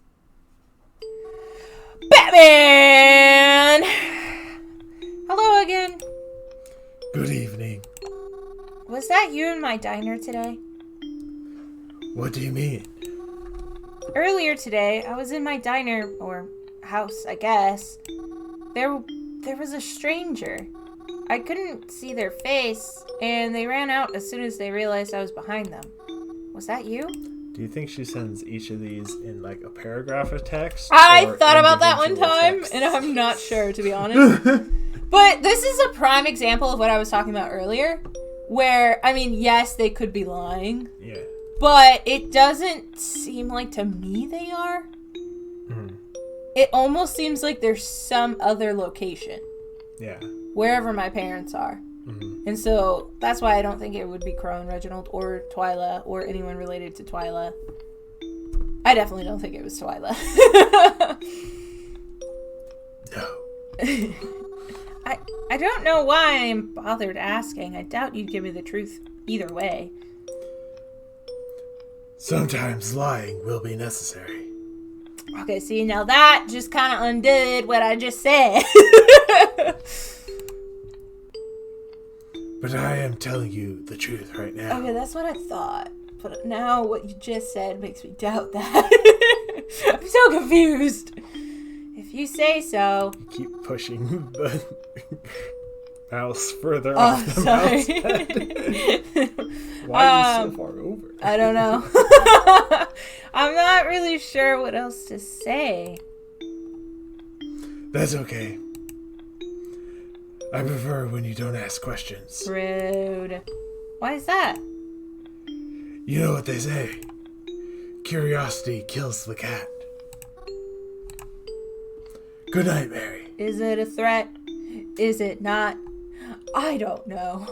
S1: Batman! Hello again.
S2: Good evening.
S1: Was that you in my diner today?
S2: What do you mean?
S1: Earlier today, I was in my diner, or house, I guess. There was a stranger. I couldn't see their face, and they ran out as soon as they realized I was behind them. Was that you?
S2: Do you think she sends each of these in, like, a paragraph of text?
S1: I thought about that one time,
S2: texts?
S1: and I'm not sure, to be honest. But this is a prime example of what I was talking about earlier, where, I mean, yes, they could be lying.
S2: Yeah.
S1: But it doesn't seem like to me they are.
S2: Mm-hmm.
S1: It almost seems like there's some other location.
S2: Yeah.
S1: Wherever my parents are. And so that's why I don't think it would be Crow and Reginald or Twyla or anyone related to Twyla. I definitely don't think it was Twyla.
S2: No.
S1: I don't know why I'm bothered asking. I doubt you'd give me the truth either way.
S2: Sometimes lying will be necessary.
S1: Okay, see, now that just kind of undid what I just said.
S2: But I am telling you the truth right now.
S1: Okay, that's what I thought. But now what you just said makes me doubt that. I'm so confused. If you say so.
S2: You keep pushing the mouse further off the mouse head. Why are you so far over?
S1: I don't know. I'm not really sure what else to say.
S2: That's okay. I prefer when you don't ask questions.
S1: Rude. Why is that?
S2: You know what they say. Curiosity kills the cat. Good night, Mary.
S1: Is it a threat? Is it not? I don't know.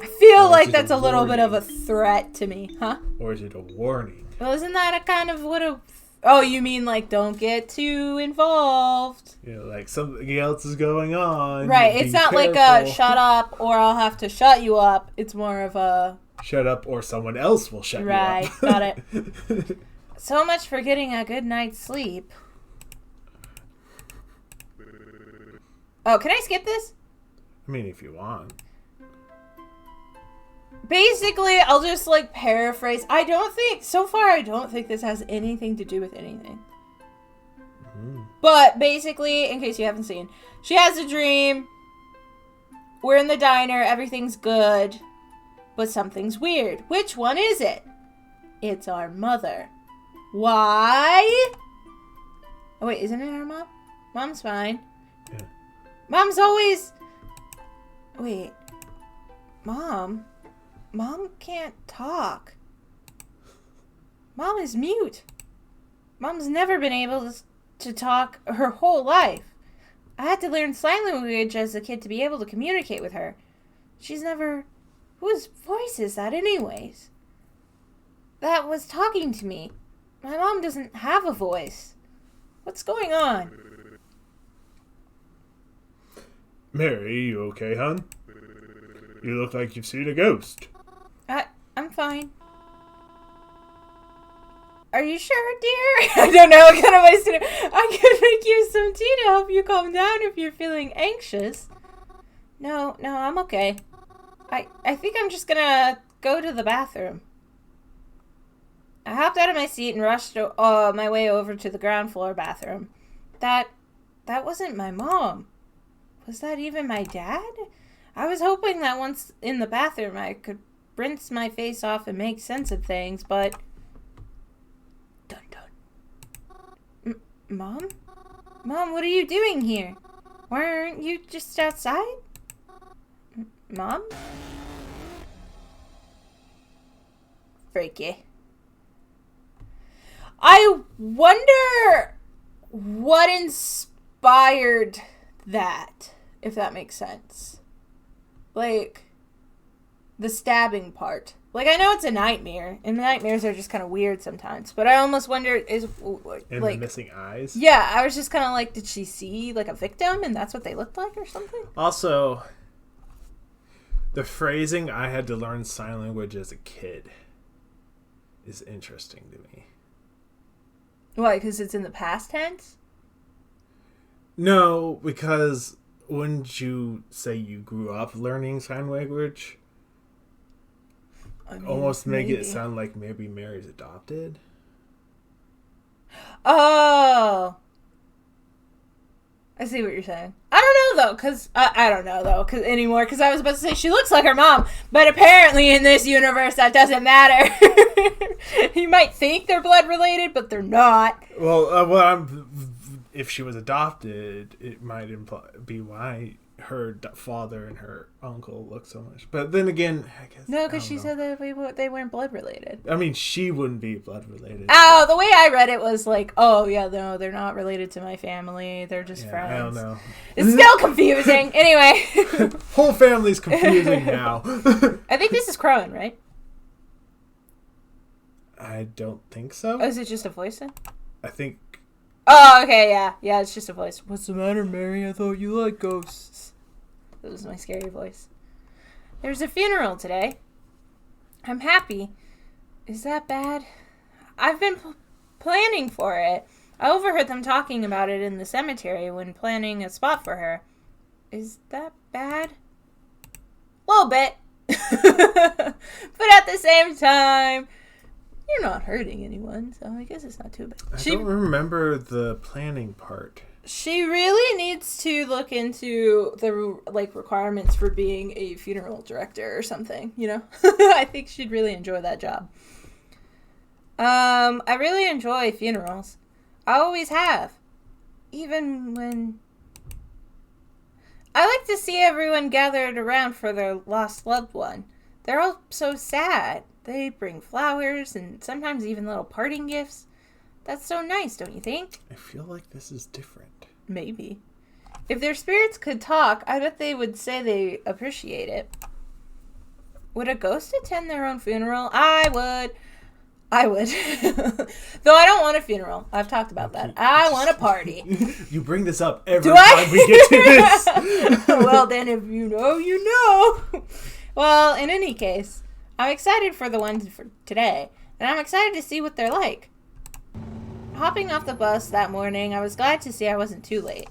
S1: I feel like that's a little bit of a threat to me, huh?
S2: Or is it a warning?
S1: Well, isn't that a kind of what a... Oh, you mean like don't get too involved?
S2: You know, like something else is going on.
S1: Right, it's not
S2: careful.
S1: like a shut up or I'll have to shut you up. It's more of a...
S2: Shut up or someone else will shut you up.
S1: Right, got it. So much for getting a good night's sleep. Oh, can I skip this?
S2: I mean, if you want.
S1: Basically, I'll just like paraphrase. I don't think this has anything to do with anything. But basically, in case you haven't seen, she has a dream. We're in the diner. Everything's good. But something's weird. Which one is it? It's our mother. Why? Oh, wait, isn't it our mom? Mom's fine.
S2: Yeah.
S1: Mom's always... Wait. Mom can't talk. Mom is mute. Mom's never been able to talk her whole life. I had to learn sign language as a kid to be able to communicate with her. She's never... Whose voice is that anyways? That was talking to me. My mom doesn't have a voice. What's going on?
S2: Mary, you okay, hon? You look like you've seen a ghost.
S1: I'm fine. Are you sure, dear? I don't know what kind of voice to do. I could make you some tea to help you calm down if you're feeling anxious. No, I'm okay. I think I'm just gonna go to the bathroom. I hopped out of my seat and rushed my way over to the ground floor bathroom. That wasn't my mom. Was that even my dad? I was hoping that once in the bathroom I could rinse my face off and make sense of things, but... Dun dun. Mom? Mom, what are you doing here? Why aren't you just outside? Mom? Freaky. I wonder what inspired that, if that makes sense. Like, the stabbing part. Like, I know it's a nightmare, and nightmares are just kind of weird sometimes, but I almost wonder,
S2: And the missing eyes?
S1: Yeah, I was just kind of like, did she see, like, a victim, and that's what they looked like or something?
S2: Also, the phrasing, I had to learn sign language as a kid, is interesting to me.
S1: Why, because it's in the past tense?
S2: No, because wouldn't you say you grew up learning sign language?
S1: I mean,
S2: Almost make
S1: maybe.
S2: it sound like maybe Mary's adopted.
S1: Oh, I see what you're saying. I don't know though, cause I don't know though, cause anymore. Cause I was about to say she looks like her mom, but apparently in this universe that doesn't matter. You might think they're blood related, but they're not.
S2: Well, if she was adopted, it might be why her father and her uncle look so much. But then again, I guess...
S1: No, because she said that they weren't blood related.
S2: I mean, she wouldn't be blood related.
S1: Oh, the way I read it was like, oh, yeah, no, they're not related to my family. They're just friends.
S2: I don't know.
S1: It's still confusing. Anyway.
S2: Whole family's confusing now.
S1: I think this is Crowan, right?
S2: I don't think so.
S1: Oh, is it just a voice then?
S2: I think...
S1: Oh, okay, yeah. Yeah, it's just a voice. What's the matter, Mary? I thought you liked ghosts. That was my scary voice. There's a funeral today. I'm happy. Is that bad? I've been planning for it. I overheard them talking about it in the cemetery when planning a spot for her. Is that bad? A little bit. But at the same time... You're not hurting anyone, so I guess it's not too bad.
S2: I don't remember the planning part.
S1: She really needs to look into the requirements for being a funeral director or something, you know? I think she'd really enjoy that job. I really enjoy funerals. I always have. Even when... I like to see everyone gathered around for their lost loved one. They're all so sad. They bring flowers and sometimes even little parting gifts. That's so nice, don't you think?
S2: I feel like this is different.
S1: Maybe. If their spirits could talk, I bet they would say they appreciate it. Would a ghost attend their own funeral? I would. Though I don't want a funeral. I've talked about that. I want a party.
S2: You bring this up every time we get to this.
S1: Well, then if you know, you know. Well, in any case... I'm excited for the ones for today, and I'm excited to see what they're like. Hopping off the bus that morning, I was glad to see I wasn't too late.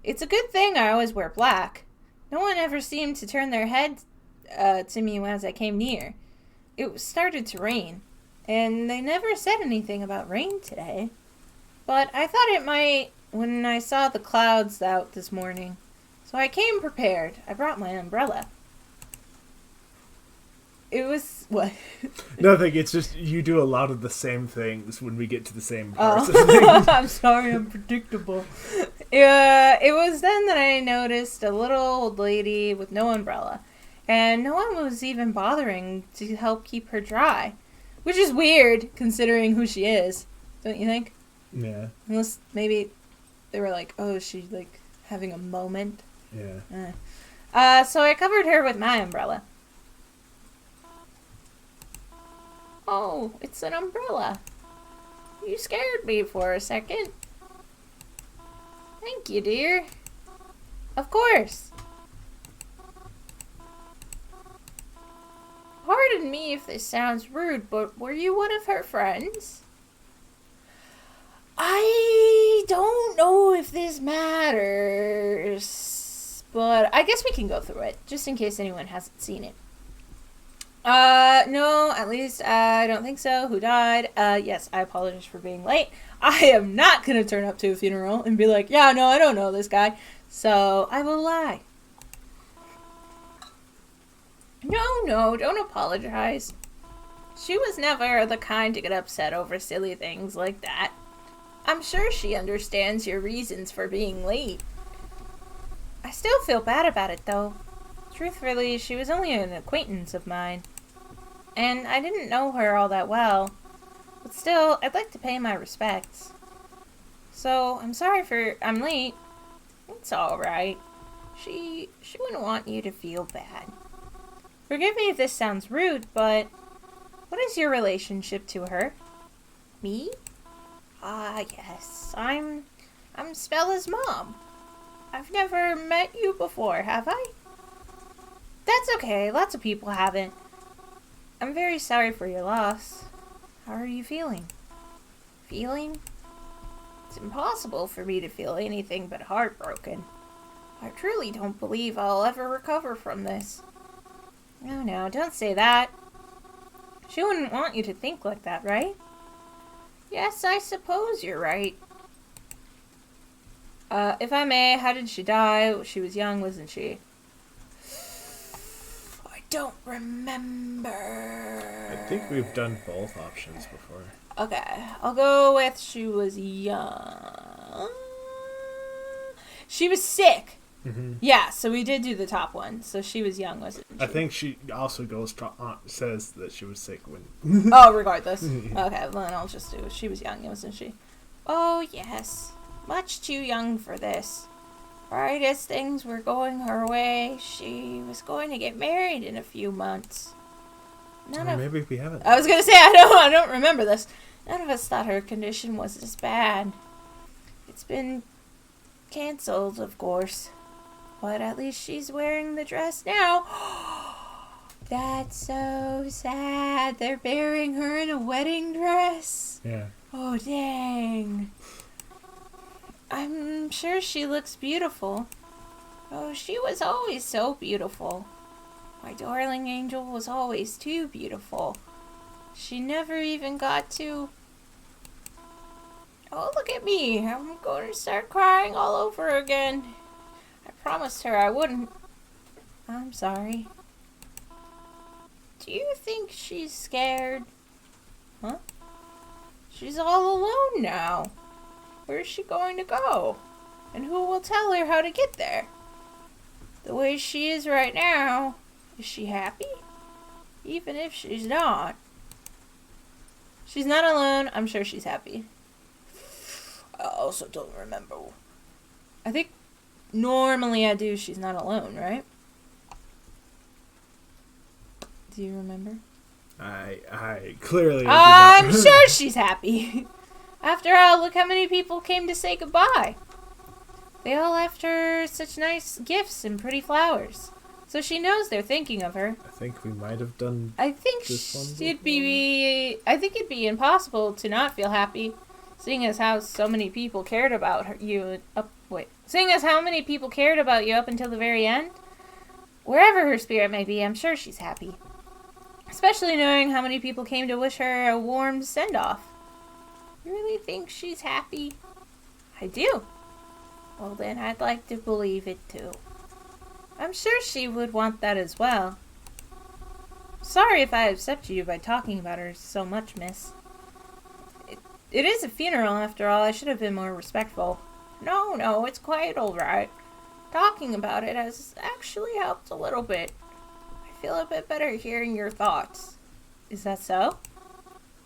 S1: It's a good thing I always wear black. No one ever seemed to turn their head to me as I came near. It started to rain, and they never said anything about rain today. But I thought it might when I saw the clouds out this morning. So I came prepared. I brought my umbrella. It was, what?
S2: Nothing, it's just you do a lot of the same things when we get to the same parts of
S1: things.
S2: things.
S1: I'm sorry, I'm predictable. It was then that I noticed a little old lady with no umbrella. And no one was even bothering to help keep her dry. Which is weird, considering who she is. Don't you think?
S2: Yeah.
S1: Unless maybe they were like, oh, is she, like, having a moment?
S2: Yeah.
S1: So I covered her with my umbrella. Oh, it's an umbrella. You scared me for a second. Thank you, dear. Of course. Pardon me if this sounds rude, but were you one of her friends? I don't know if this matters, but I guess we can go through it, just in case anyone hasn't seen it. No, at least I don't think so. Who died? Yes, I apologize for being late. I am not gonna turn up to a funeral and be like, yeah, no, I don't know this guy. So, I will lie. No, don't apologize. She was never the kind to get upset over silly things like that. I'm sure she understands your reasons for being late. I still feel bad about it, though. Truthfully, she was only an acquaintance of mine. And I didn't know her all that well. But still, I'd like to pay my respects. So, I'm sorry I'm late. It's alright. She wouldn't want you to feel bad. Forgive me if this sounds rude, but what is your relationship to her? Me? Yes. I'm Spella's mom. I've never met you before, have I? That's okay. Lots of people haven't. I'm very sorry for your loss. How are you feeling? Feeling? It's impossible for me to feel anything but heartbroken. I truly don't believe I'll ever recover from this. No, don't say that. She wouldn't want you to think like that, right? Yes, I suppose you're right. If I may, how did she die? She was young, wasn't she? I don't remember.
S2: I think we've done both options before.
S1: Okay, I'll go with she was young. She was sick. Yeah, so we did do the top one. So she was young, wasn't she?
S2: I think she also says that she was sick when...
S1: Oh, regardless. Okay, well, then I'll just do it. She was young, wasn't she? Oh, yes. Much too young for this. Right as things were going her way, she was going to get married in a few months.
S2: Maybe we haven't.
S1: I was going to say, I don't remember this. None of us thought her condition was this bad. It's been canceled, of course. But at least she's wearing the dress now. That's so sad. They're burying her in a wedding dress.
S2: Yeah.
S1: Oh, dang. I'm sure she looks beautiful. Oh, she was always so beautiful. My darling angel was always too beautiful. She never even got to... Oh, look at me. I'm going to start crying all over again. I promised her I wouldn't. I'm sorry. Do you think she's scared? Huh? She's all alone now. Where's she going to go? And who will tell her how to get there? The way she is right now, is she happy? Even if she's not. She's not alone. I'm sure she's happy. I also don't remember. I think normally I do she's not alone, right? Do you remember?
S2: I clearly...
S1: I'm sure she's happy. After all, look how many people came to say goodbye. They all left her such nice gifts and pretty flowers. So she knows they're thinking of her.
S2: I think we might have done
S1: I think it'd be impossible to not feel happy, seeing as how so many people cared about seeing as how many people cared about you up until the very end. Wherever her spirit may be, I'm sure she's happy. Especially knowing how many people came to wish her a warm send-off. You really think she's happy? I do. Well, then I'd like to believe it too. I'm sure she would want that as well. Sorry if I upset you by talking about her so much, miss. It is a funeral, after all. I should have been more respectful. No, it's quite alright. Talking about it has actually helped a little bit. I feel a bit better hearing your thoughts. Is that so?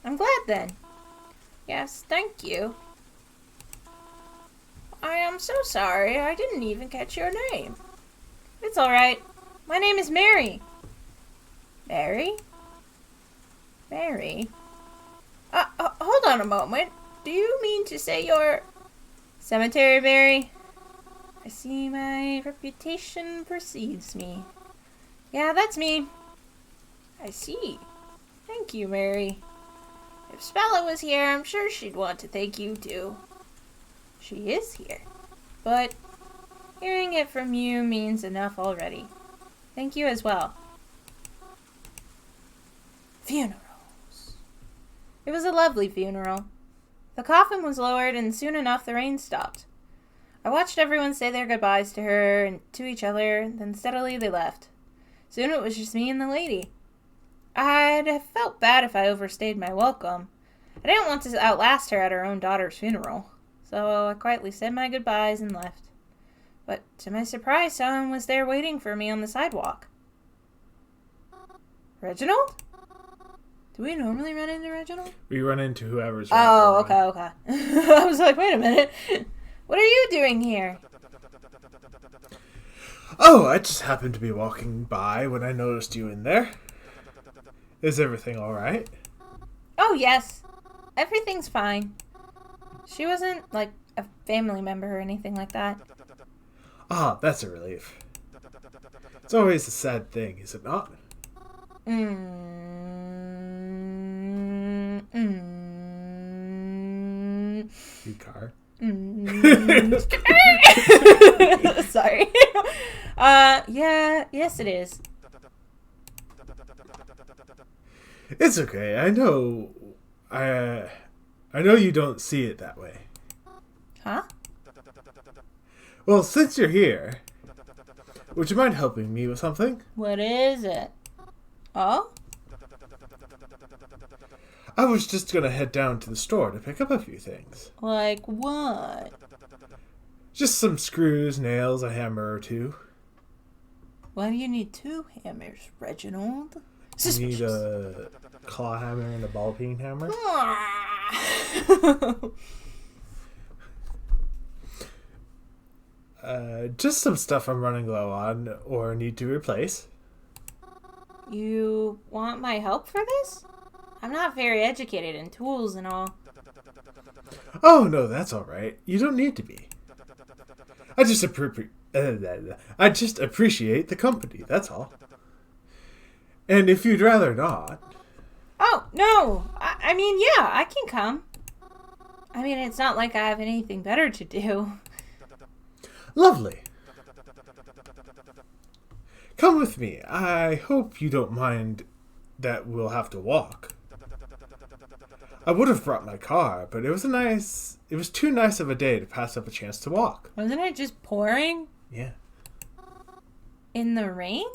S1: I'm glad then. Yes, thank you. I am so sorry. I didn't even catch your name. It's alright. My name is Mary. Mary? Mary? Hold on a moment. Do you mean to say you're... Cemetery Mary? I see my reputation precedes me. Yeah, that's me. I see. Thank you, Mary. If Spella was here, I'm sure she'd want to thank you, too. She is here. But hearing it from you means enough already. Thank you as well. Funerals. It was a lovely funeral. The coffin was lowered, and soon enough the rain stopped. I watched everyone say their goodbyes to her and to each other, then steadily they left. Soon it was just me and the lady. I'd have felt bad if I overstayed my welcome. I didn't want to outlast her at her own daughter's funeral, so I quietly said my goodbyes and left. But to my surprise, someone was there waiting for me on the sidewalk. Reginald? Do we normally run into Reginald?
S2: We run into whoever's...
S1: Oh, okay. I was like, wait a minute. What are you doing here?
S2: Oh, I just happened to be walking by when I noticed you in there. Is everything alright?
S1: Oh, yes. Everything's fine. She wasn't, like, a family member or anything like that.
S2: Ah, that's a relief. It's always a sad thing, is it not? You car?
S1: Sorry. Yes it is.
S2: It's okay. I know you don't see it that way.
S1: Huh?
S2: Well, since you're here, would you mind helping me with something?
S1: What is it? Oh?
S2: I was just gonna head down to the store to pick up a few things.
S1: Like what?
S2: Just some screws, nails, a hammer or two.
S1: Why do you need 2 hammers, Reginald?
S2: You need a claw hammer and a ball peen hammer. Just some stuff I'm running low on or need to replace.
S1: You want my help for this? I'm not very educated in tools and all.
S2: Oh, no, that's all right. You don't need to be. I just appreciate the company, that's all. And if you'd rather not...
S1: Oh, no. I mean, yeah, I can come. I mean, it's not like I have anything better to do.
S2: Lovely. Come with me. I hope you don't mind that we'll have to walk. I would have brought my car, but it was too nice of a day to pass up a chance to walk.
S1: Wasn't it just pouring?
S2: Yeah.
S1: In the rain?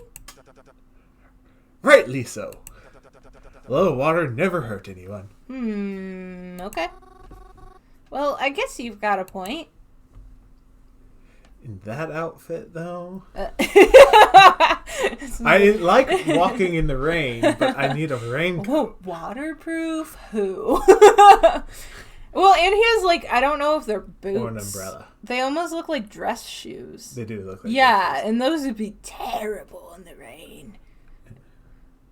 S2: Rightly so. A little water never hurt anyone.
S1: Okay. Well, I guess you've got a point.
S2: In that outfit, though?
S1: I
S2: like walking in the rain, but I need a raincoat.
S1: Waterproof? Who? Well, and he has, like, I don't know if they're boots.
S2: Or an umbrella.
S1: They almost look like dress shoes.
S2: They do look like
S1: Yeah, and those would be terrible in the rain.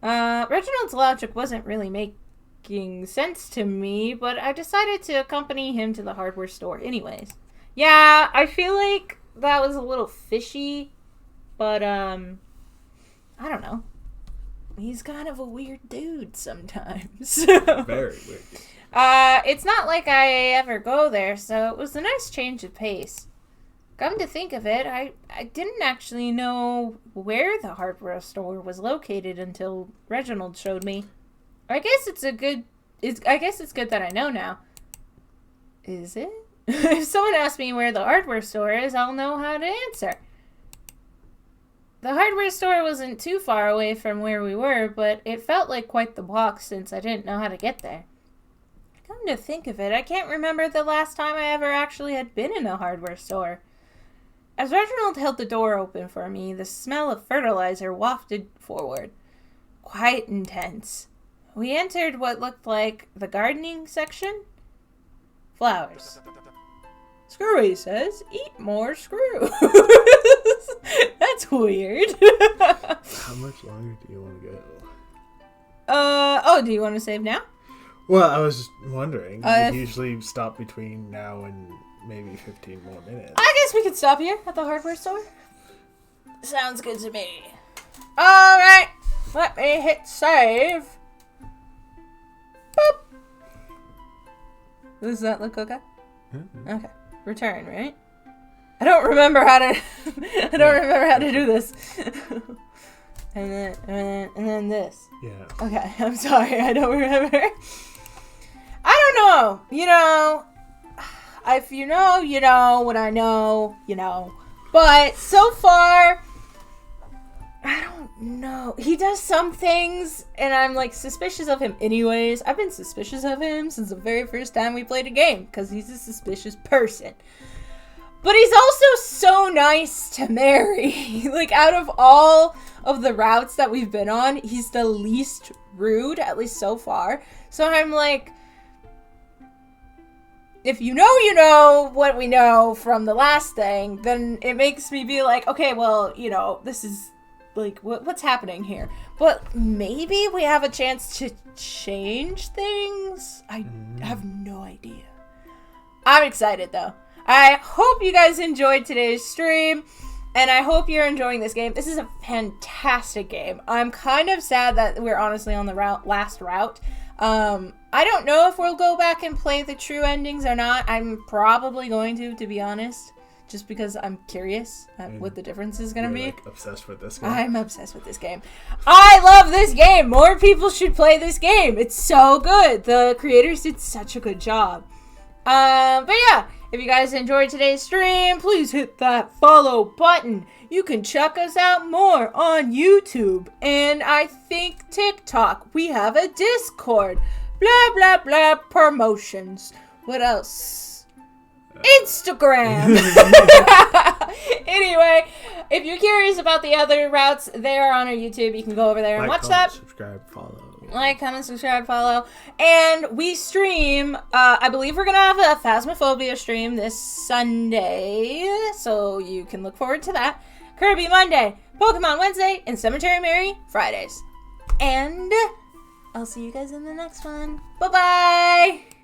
S1: Reginald's logic wasn't really making sense to me, but I decided to accompany him to the hardware store anyways. Yeah, I feel like that was a little fishy, but, I don't know. He's kind of a weird dude sometimes.
S2: Very weird.
S1: It's not like I ever go there, so it was a nice change of pace. Come to think of it, I didn't actually know where the hardware store was located until Reginald showed me. I guess it's good that I know now. Is it? If someone asks me where the hardware store is, I'll know how to answer. The hardware store wasn't too far away from where we were, but it felt like quite the walk since I didn't know how to get there. Come to think of it, I can't remember the last time I ever actually had been in a hardware store. As Reginald held the door open for me, the smell of fertilizer wafted forward. Quite intense. We entered what looked like the gardening section. Flowers. Screwy says, eat more screws. That's weird.
S2: How much longer do you want to go?
S1: Do you want to save now?
S2: Well, I was just wondering. We usually stop between now and maybe 15 more minutes.
S1: I guess we could stop here at the hardware store. Sounds good to me. Alright, let me hit save. Boop. Does that look okay?
S2: Mm-hmm.
S1: Okay. Return, right? I don't remember how to do this. and then this.
S2: Yeah.
S1: Okay, I'm sorry, I don't remember. I don't know. You know, if you know, you know. What I know, you know. But so far, I don't know. He does some things, and I'm like suspicious of him anyways. I've been suspicious of him since the very first time we played a game, because he's a suspicious person. But he's also so nice to marry. Like, out of all of the routes that we've been on, he's the least rude, at least so far. So I'm like, if you know what we know from the last thing, then it makes me be like, okay, well, you know, this is, like, what's happening here? But maybe we have a chance to change things? I have no idea. I'm excited, though. I hope you guys enjoyed today's stream, and I hope you're enjoying this game. This is a fantastic game. I'm kind of sad that we're honestly on the last route. I don't know if we'll go back and play the true endings or not. I'm probably going to be honest, just because I'm curious at what the difference is going to be.
S2: Like, obsessed with this game?
S1: I'm obsessed with this game. I love this game. More people should play this game. It's so good. The creators did such a good job. But yeah, if you guys enjoyed today's stream, please hit that follow button. You can check us out more on YouTube and I think TikTok. We have a Discord. Blah, blah, blah. Promotions. What else? Instagram. Anyway, if you're curious about the other routes, they are on our YouTube. You can go over there and watch that.
S2: Subscribe, follow.
S1: Like, comment, subscribe, follow. And we stream, I believe we're going to have a Phasmophobia stream this Sunday. So you can look forward to that. Kirby Monday, Pokemon Wednesday, and Cemetery Mary Fridays. And I'll see you guys in the next one. Bye-bye!